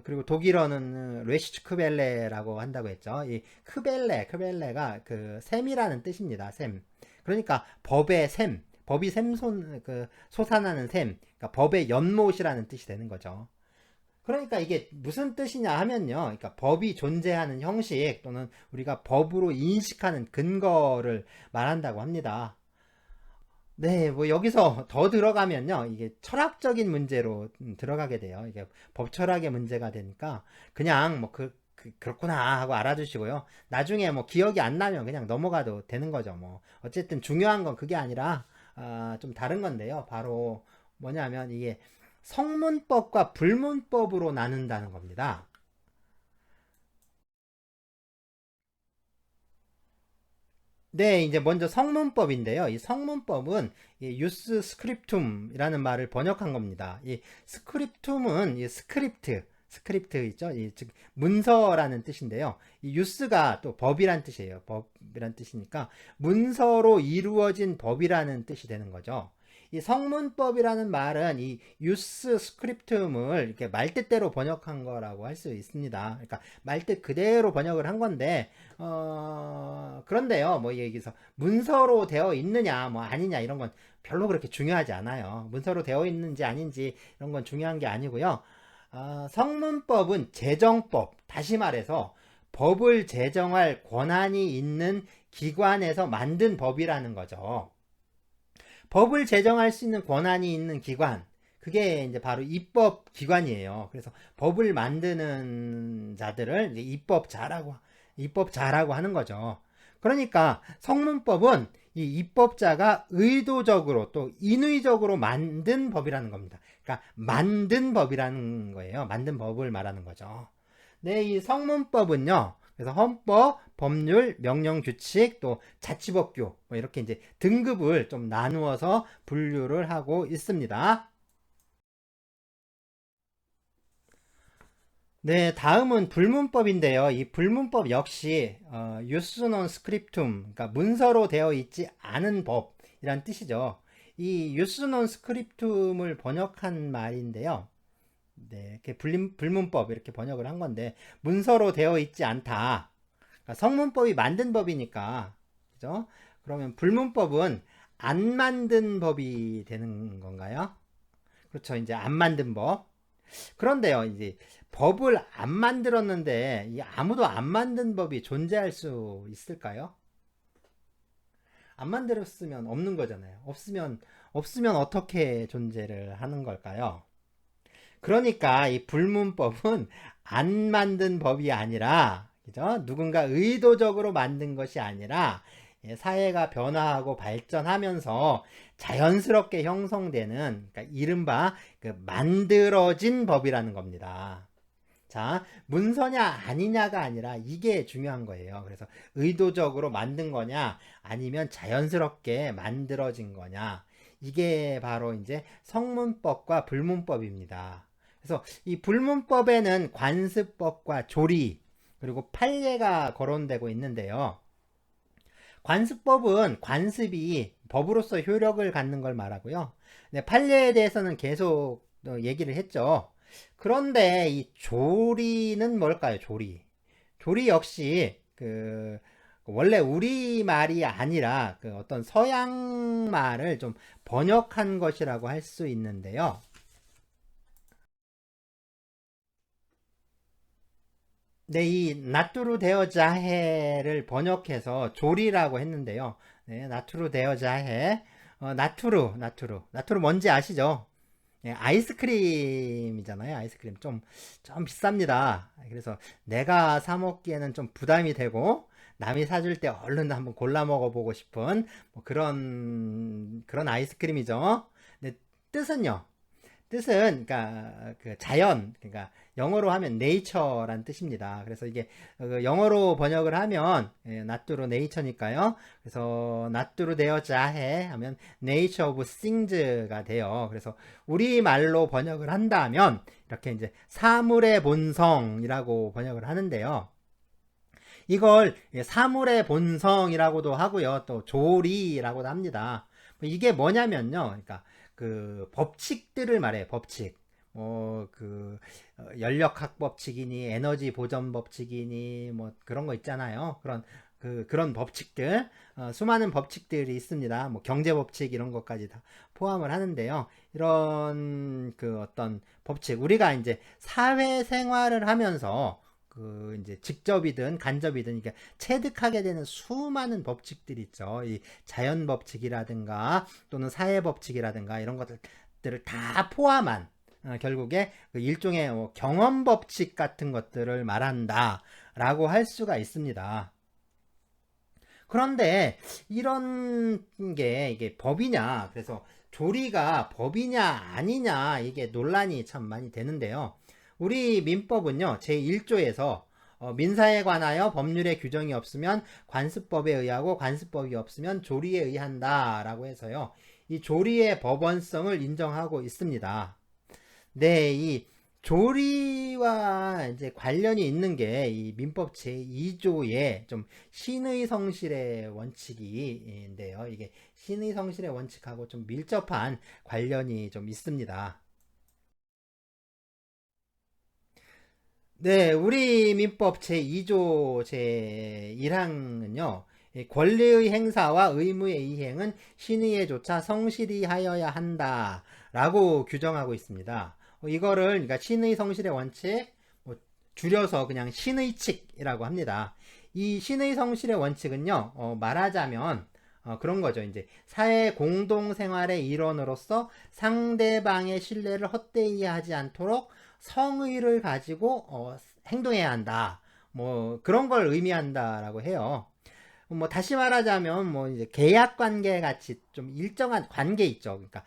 그리고 독일어는 레시츠크벨레라고 한다고 했죠. 이 크벨레가 그 샘이라는 뜻입니다. 샘. 그러니까 법의 샘, 법이 솟아나는 샘, 그러니까 법의 연못이라는 뜻이 되는 거죠. 그러니까 이게 무슨 뜻이냐 하면요. 그러니까 법이 존재하는 형식 또는 우리가 법으로 인식하는 근거를 말한다고 합니다. 네, 뭐 여기서 더 들어가면요. 이게 철학적인 문제로 들어가게 돼요. 이게 법 철학의 문제가 되니까 그냥 뭐 그렇구나 하고 알아두시고요. 나중에 뭐 기억이 안 나면 그냥 넘어가도 되는 거죠. 뭐 어쨌든 중요한 건 그게 아니라 좀 다른 건데요. 바로 뭐냐면 이게 성문법과 불문법으로 나눈다는 겁니다. 네, 이제 먼저 성문법인데요. 이 성문법은 이 유스 스크립툼이라는 말을 번역한 겁니다. 이 스크립툼은 이 스크립트 있죠? 즉 문서라는 뜻인데요. 이 유스가 또 법이란 뜻이에요. 법이란 뜻이니까 문서로 이루어진 법이라는 뜻이 되는 거죠. 이 성문법이라는 말은 이 유스 스크립툼을 이렇게 말뜻대로 번역한 거라고 할 수 있습니다. 그러니까 말뜻 그대로 번역을 한 건데 그런데요, 뭐 여기서 문서로 되어 있느냐, 뭐 아니냐 이런 건 별로 그렇게 중요하지 않아요. 문서로 되어 있는지 아닌지 이런 건 중요한 게 아니고요. 성문법은 제정법, 다시 말해서 법을 제정할 권한이 있는 기관에서 만든 법이라는 거죠. 법을 제정할 수 있는 권한이 있는 기관, 그게 이제 바로 입법 기관이에요. 그래서 법을 만드는 자들을 이제 입법자라고 하는 거죠. 그러니까 성문법은 이 입법자가 의도적으로 또 인위적으로 만든 법이라는 겁니다. 그러니까 만든 법이라는 거예요. 만든 법을 말하는 거죠. 네, 이 성문법은요. 그래서 헌법, 법률, 명령 규칙, 또 자치법규 뭐 이렇게 이제 등급을 좀 나누어서 분류를 하고 있습니다. 네, 다음은 불문법인데요. 이 불문법 역시 유스논 스크립툼, 그러니까 문서로 되어 있지 않은 법이란 뜻이죠. 이 유스논 스크립툼을 번역한 말인데요. 네, 이렇게 불문법 이렇게 번역을 한 건데 문서로 되어 있지 않다. 그러니까 성문법이 만든 법이니까, 그죠? 그러면 불문법은 안 만든 법이 되는 건가요? 그렇죠. 이제 안 만든 법. 그런데요, 이제 법을 안 만들었는데 아무도 안 만든 법이 존재할 수 있을까요? 안 만들었으면 없는 거잖아요. 없으면 어떻게 존재를 하는 걸까요? 그러니까 이 불문법은 안 만든 법이 아니라, 그죠? 누군가 의도적으로 만든 것이 아니라 사회가 변화하고 발전하면서 자연스럽게 형성되는, 그러니까 이른바 그 만들어진 법이라는 겁니다. 자, 문서냐 아니냐가 아니라 이게 중요한 거예요. 그래서 의도적으로 만든 거냐 아니면 자연스럽게 만들어진 거냐. 이게 바로 이제 성문법과 불문법입니다. 그래서 이 불문법에는 관습법과 조리 그리고 판례가 거론되고 있는데요. 관습법은 관습이 법으로서 효력을 갖는 걸 말하고요. 네, 판례에 대해서는 계속 얘기를 했죠. 그런데 이 조리는 뭘까요? 조리 역시 원래 우리 말이 아니라 그 어떤 서양 말을 좀 번역한 것이라고 할 수 있는데요. 네, 이 나투루 데어 자해를 번역해서 조리라고 했는데요. 네, 나투루 데어 자해. 나투루 뭔지 아시죠? 네, 아이스크림이잖아요. 아이스크림 좀 비쌉니다. 그래서 내가 사 먹기에는 좀 부담이 되고 남이 사줄 때 얼른 한번 골라 먹어보고 싶은 뭐 그런 아이스크림이죠. 네, 뜻은요. 뜻은 그러니까 그 자연, 그러니까 영어로 하면 nature란 뜻입니다. 그래서 이게 영어로 번역을 하면 나뚜루 네이처니까요. 그래서 나뚜루 되어 자해 하면 nature of things가 돼요. 그래서 우리말로 번역을 한다면 이렇게 이제 사물의 본성이라고 번역을 하는데요. 이걸 사물의 본성이라고도 하고요. 또 조리라고도 합니다. 이게 뭐냐면요. 그러니까 그 법칙들을 말해요. 법칙. 연력학 법칙이니 에너지 보전 법칙이니 뭐 그런 거 있잖아요. 그런 법칙들, 수많은 법칙들이 있습니다. 뭐 경제 법칙 이런 것까지 다 포함을 하는데요. 이런 그 어떤 법칙, 우리가 이제 사회생활을 하면서 그 이제 직접이든 간접이든 이게 체득하게 되는 수많은 법칙들이 있죠. 이 자연 법칙이라든가 또는 사회 법칙이라든가 이런 것들을 다 포함한 결국에 그 일종의 경험 법칙 같은 것들을 말한다라고 할 수가 있습니다. 그런데 이런 게 이게 법이냐, 그래서 조리가 법이냐 아니냐 이게 논란이 참 많이 되는데요. 우리 민법은요, 제1조에서 민사에 관하여 법률의 규정이 없으면 관습법에 의하고 관습법이 없으면 조리에 의한다라고 해서요. 이 조리의 법원성을 인정하고 있습니다. 네, 이 조리와 이제 관련이 있는 게 이 민법 제2조의 좀 신의 성실의 원칙인데요. 이게 신의 성실의 원칙하고 좀 밀접한 관련이 좀 있습니다. 네, 우리 민법 제2조 제1항은요. 권리의 행사와 의무의 이행은 신의에 조차 성실히 하여야 한다라고 규정하고 있습니다. 이거를 그러니까 신의 성실의 원칙, 줄여서 그냥 신의칙이라고 합니다. 이 신의 성실의 원칙은요, 말하자면 그런 거죠. 이제 사회 공동 생활의 일원으로서 상대방의 신뢰를 헛되이 하지 않도록 성의를 가지고 행동해야 한다. 뭐 그런 걸 의미한다라고 해요. 뭐 다시 말하자면 뭐 이제 계약 관계 같이 좀 일정한 관계 있죠. 그러니까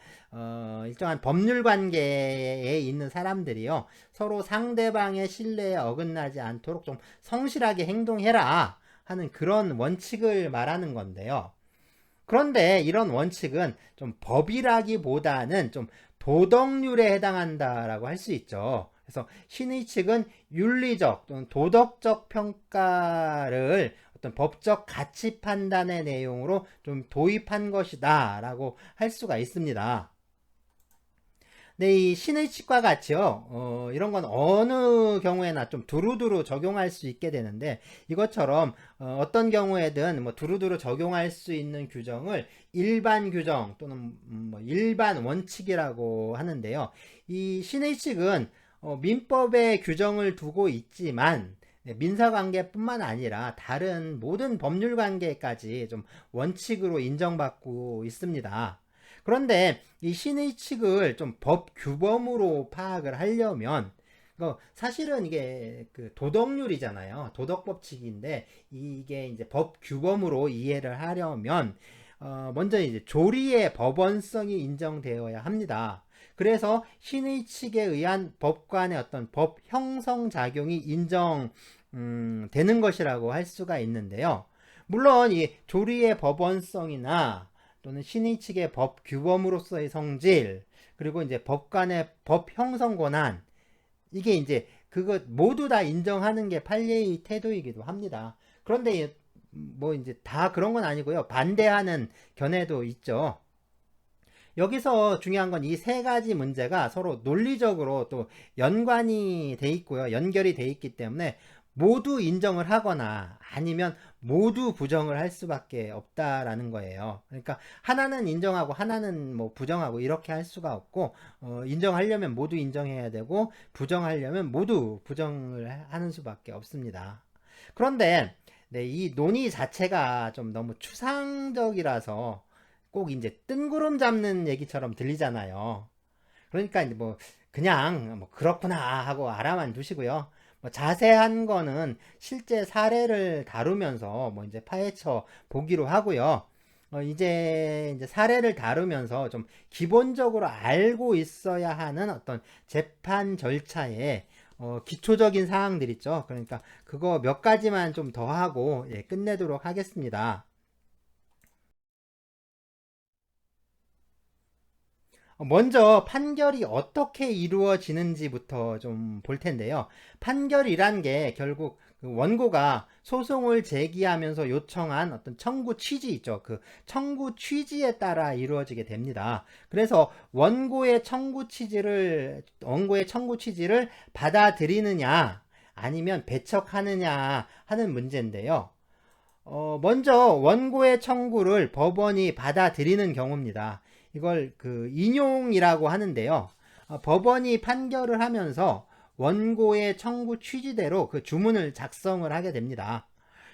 일정한 법률 관계에 있는 사람들이요. 서로 상대방의 신뢰에 어긋나지 않도록 좀 성실하게 행동해라 하는 그런 원칙을 말하는 건데요. 그런데 이런 원칙은 좀 법이라기보다는 좀 도덕률에 해당한다라고 할 수 있죠. 그래서 신의 측은 윤리적 또는 도덕적 평가를 어떤 법적 가치 판단의 내용으로 좀 도입한 것이다라고 할 수가 있습니다. 네, 이 신의 칙과 같이요, 이런 건 어느 경우에나 좀 두루두루 적용할 수 있게 되는데, 이것처럼, 떤 경우에든 뭐 두루두루 적용할 수 있는 규정을 일반 규정 또는 뭐 일반 원칙이라고 하는데요. 이 신의 칙은 민법에 규정을 두고 있지만, 네, 민사관계뿐만 아니라 다른 모든 법률관계까지 좀 원칙으로 인정받고 있습니다. 그런데 이 신의 칙을 좀 법 규범으로 파악을 하려면 사실은 이게 그 도덕률이잖아요. 도덕 법칙인데 이게 이제 법 규범으로 이해를 하려면 먼저 이제 조리의 법원성이 인정되어야 합니다. 그래서 신의 칙에 의한 법관의 어떤 법 형성 작용이 인정 되는 것이라고 할 수가 있는데요. 물론 이 조리의 법원성이나 또는 신의 측의 법 규범으로서의 성질, 그리고 이제 법관의 법 형성 권한, 이게 이제 그것 모두 다 인정하는 게 판례의 태도이기도 합니다. 그런데 뭐 이제 다 그런 건 아니고요. 반대하는 견해도 있죠. 여기서 중요한 건 이 세 가지 문제가 서로 논리적으로 또 연관이 돼 있고요. 연결이 돼 있기 때문에 모두 인정을 하거나 아니면 모두 부정을 할 수밖에 없다라는 거예요. 그러니까 하나는 인정하고 하나는 뭐 부정하고 이렇게 할 수가 없고 인정하려면 모두 인정해야 되고 부정하려면 모두 부정을 하는 수밖에 없습니다. 그런데 네, 이 논의 자체가 좀 너무 추상적이라서 꼭 이제 뜬구름 잡는 얘기처럼 들리잖아요. 그러니까 이제 뭐 그냥 뭐 그렇구나 하고 알아만 두시고요. 뭐 자세한 거는 실제 사례를 다루면서 뭐 이제 파헤쳐 보기로 하고요. 이제 사례를 다루면서 좀 기본적으로 알고 있어야 하는 어떤 재판 절차에 기초적인 사항들 있죠. 그러니까 그거 몇 가지만 좀 더 하고 예, 끝내도록 하겠습니다. 먼저 판결이 어떻게 이루어지는지부터 좀 볼 텐데요. 판결이란 게 결국 그 원고가 소송을 제기하면서 요청한 어떤 청구 취지 있죠. 그 청구 취지에 따라 이루어지게 됩니다. 그래서 원고의 청구 취지를 받아들이느냐 아니면 배척하느냐 하는 문제인데요. 먼저 원고의 청구를 법원이 받아들이는 경우입니다. 이걸 그 인용이라고 하는데요. 법원이 판결을 하면서 원고의 청구 취지대로 그 주문을 작성을 하게 됩니다.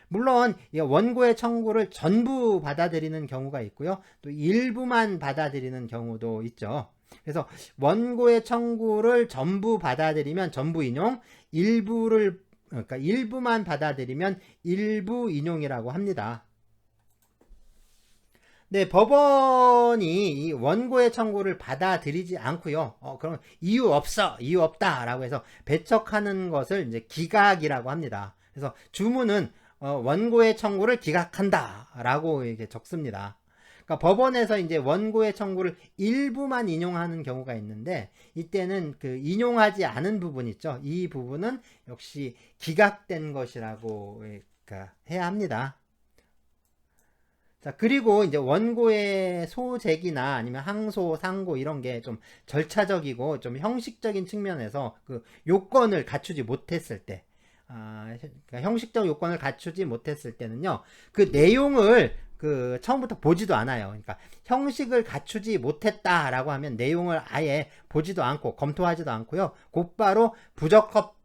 물론 원고의 청구를 전부 받아들이는 경우가 있고요. 또 일부만 받아들이는 경우도 있죠. 그래서 원고의 청구를 전부 받아들이면 전부 인용, 그러니까 일부만 받아들이면 일부 인용이라고 합니다. 네, 법원이 이 원고의 청구를 받아들이지 않고요. 그럼 이유 없어, 이유 없다라고 해서 배척하는 것을 이제 기각이라고 합니다. 그래서 주문은 원고의 청구를 기각한다라고 이렇게 적습니다. 그러니까 법원에서 이제 원고의 청구를 일부만 인용하는 경우가 있는데 이때는 그 인용하지 않은 부분 있죠. 이 부분은 역시 기각된 것이라고 그러니까 해야 합니다. 자, 그리고 이제 원고의 소재기나 아니면 항소, 상고 이런 게 좀 절차적이고 좀 형식적인 측면에서 그 요건을 갖추지 못했을 때, 그러니까 형식적 요건을 갖추지 못했을 때는요, 그 내용을 그 처음부터 보지도 않아요. 그러니까 형식을 갖추지 못했다라고 하면 내용을 아예 보지도 않고 검토하지도 않고요, 곧바로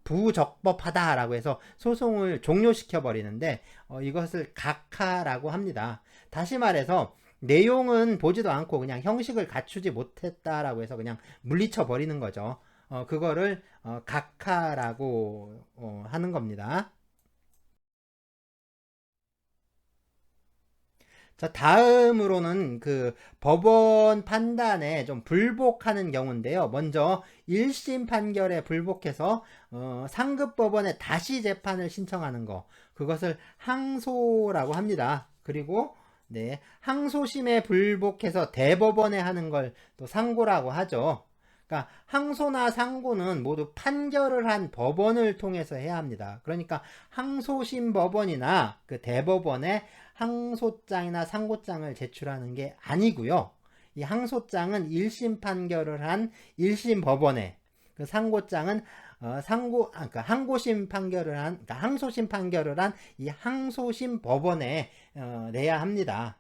부적법하다라고 해서 소송을 종료시켜 버리는데 이것을 각하라고 합니다. 다시 말해서 내용은 보지도 않고 그냥 형식을 갖추지 못했다라고 해서 그냥 물리쳐 버리는 거죠. 그거를 각하라고 하는 겁니다. 자, 다음으로는 그 법원 판단에 좀 불복하는 경우인데요. 먼저 1심 판결에 불복해서 상급 법원에 다시 재판을 신청하는 거. 그것을 항소라고 합니다. 그리고 네, 항소심에 불복해서 대법원에 하는 걸 또 상고라고 하죠. 그러니까 항소나 상고는 모두 판결을 한 법원을 통해서 해야 합니다. 그러니까 항소심 법원이나 그 대법원에 항소장이나 상고장을 제출하는 게 아니고요. 이 항소장은 1심 판결을 한 1심 법원에, 그 상고장은 그러니까 항소심 판결을 한 이 항소심 법원에 내야 합니다.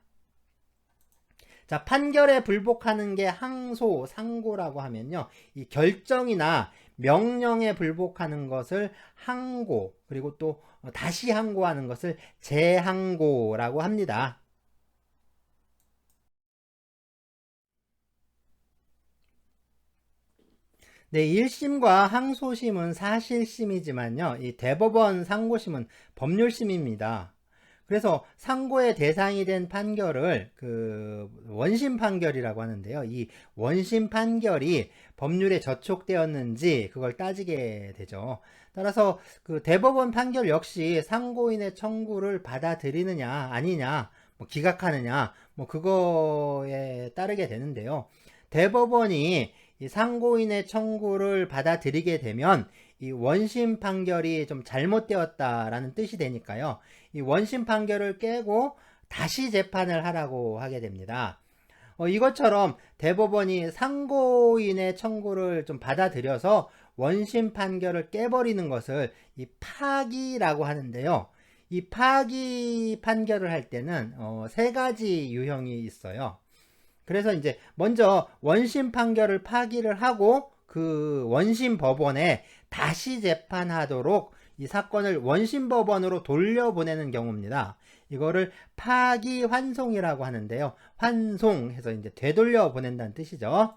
자, 판결에 불복하는 게 항소, 상고라고 하면요, 이 결정이나 명령에 불복하는 것을 항고, 그리고 또 다시 항고하는 것을 재항고라고 합니다. 네, 1심과 항소심은 사실심이지만요, 이 대법원 상고심은 법률심입니다. 그래서 상고의 대상이 된 판결을 그 원심 판결이라고 하는데요. 이 원심 판결이 법률에 저촉되었는지 그걸 따지게 되죠. 따라서 그 대법원 판결 역시 상고인의 청구를 받아들이느냐 아니냐, 뭐 기각하느냐, 뭐 그거에 따르게 되는데요. 대법원이 이 상고인의 청구를 받아들이게 되면 이 원심 판결이 좀 잘못되었다라는 뜻이 되니까요. 이 원심 판결을 깨고 다시 재판을 하라고 하게 됩니다. 이것처럼 대법원이 상고인의 청구를 좀 받아들여서 원심 판결을 깨버리는 것을 이 파기라고 하는데요. 이 파기 판결을 할 때는 세 가지 유형이 있어요. 그래서 이제 먼저 원심 판결을 파기를 하고 그 원심 법원에 다시 재판하도록 이 사건을 원심 법원으로 돌려보내는 경우입니다. 이거를 파기 환송이라고 하는데요. 환송해서 이제 되돌려 보낸다는 뜻이죠.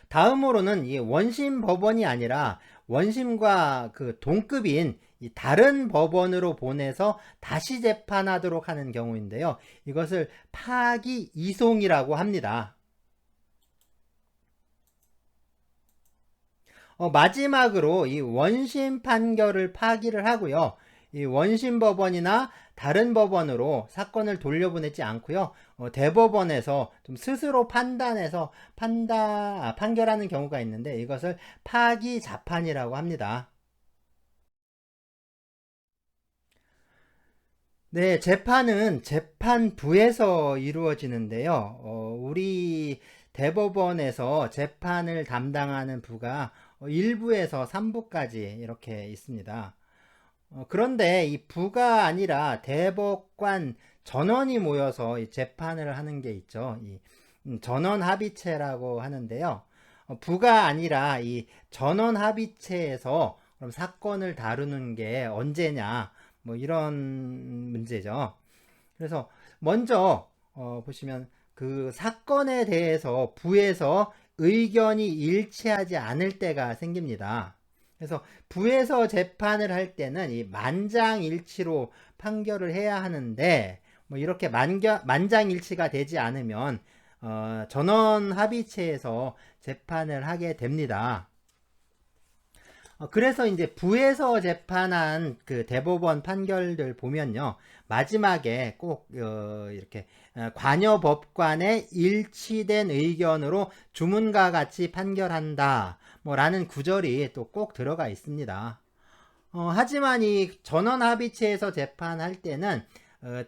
다음으로는 이 원심 법원이 아니라 원심과 그 동급인 이 다른 법원으로 보내서 다시 재판하도록 하는 경우인데요. 이것을 파기 이송이라고 합니다. 마지막으로 이 원심 판결을 파기를 하고요. 이 원심 법원이나 다른 법원으로 사건을 돌려보내지 않고요. 대법원에서 좀 스스로 판단해서 판결하는 경우가 있는데 이것을 파기 자판이라고 합니다. 네, 재판은 재판부에서 이루어지는데요. 우리 대법원에서 재판을 담당하는 부가 1부에서 3부까지 이렇게 있습니다. 그런데 이 부가 아니라 대법관 전원이 모여서 이 재판을 하는 게 있죠. 이 전원 합의체라고 하는데요. 부가 아니라 이 전원 합의체에서 그럼 사건을 다루는 게 언제냐, 뭐 이런 문제죠. 그래서 먼저 보시면 그 사건에 대해서 부에서 의견이 일치하지 않을 때가 생깁니다. 그래서 부에서 재판을 할 때는 이 만장일치로 판결을 해야 하는데 뭐 이렇게 만장일치가 되지 않으면 전원 합의체에서 재판을 하게 됩니다. 그래서 이제 부에서 재판한 그 대법원 판결들 보면요. 마지막에 꼭 이렇게 관여법관의 일치된 의견으로 주문과 같이 판결한다. 뭐 라는 구절이 또 꼭 들어가 있습니다. 하지만 이 전원합의체에서 재판할 때는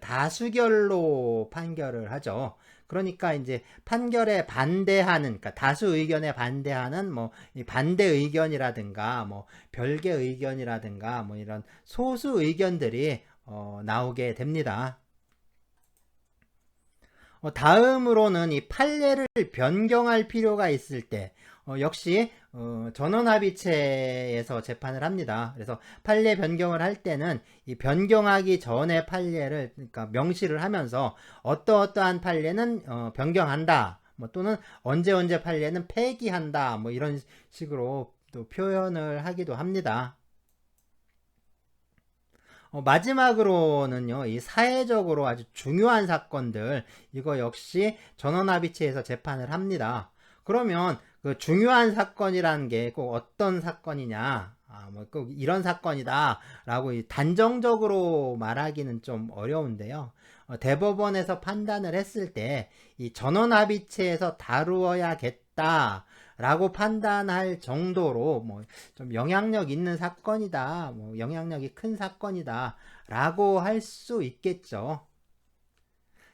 다수결로 판결을 하죠. 그러니까 이제 판결에 반대하는, 그러니까 다수 의견에 반대하는 뭐 반대 의견이라든가 뭐 별개 의견이라든가 뭐 이런 소수 의견들이 나오게 됩니다. 다음으로는 이 판례를 변경할 필요가 있을 때 역시 전원합의체에서 재판을 합니다. 그래서 판례 변경을 할 때는 이 변경하기 전에 판례를 그러니까 명시를 하면서 어떠한 판례는 변경한다. 뭐 또는 언제 판례는 폐기한다. 뭐 이런 식으로 또 표현을 하기도 합니다. 마지막으로는요, 이 사회적으로 아주 중요한 사건들, 이거 역시 전원합의체에서 재판을 합니다. 그러면 그 중요한 사건이라는 게 꼭 어떤 사건이냐, 뭐 꼭 이런 사건이다, 라고 단정적으로 말하기는 좀 어려운데요. 대법원에서 판단을 했을 때, 이 전원합의체에서 다루어야겠다, 라고 판단할 정도로 뭐 좀 영향력 있는 사건이다, 뭐 영향력이 큰 사건이다 라고 할 수 있겠죠.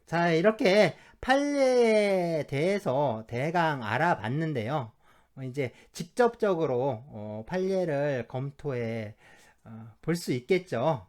자, 이렇게 판례에 대해서 대강 알아봤는데요. 이제 직접적으로 판례를 검토해 볼 수 있겠죠.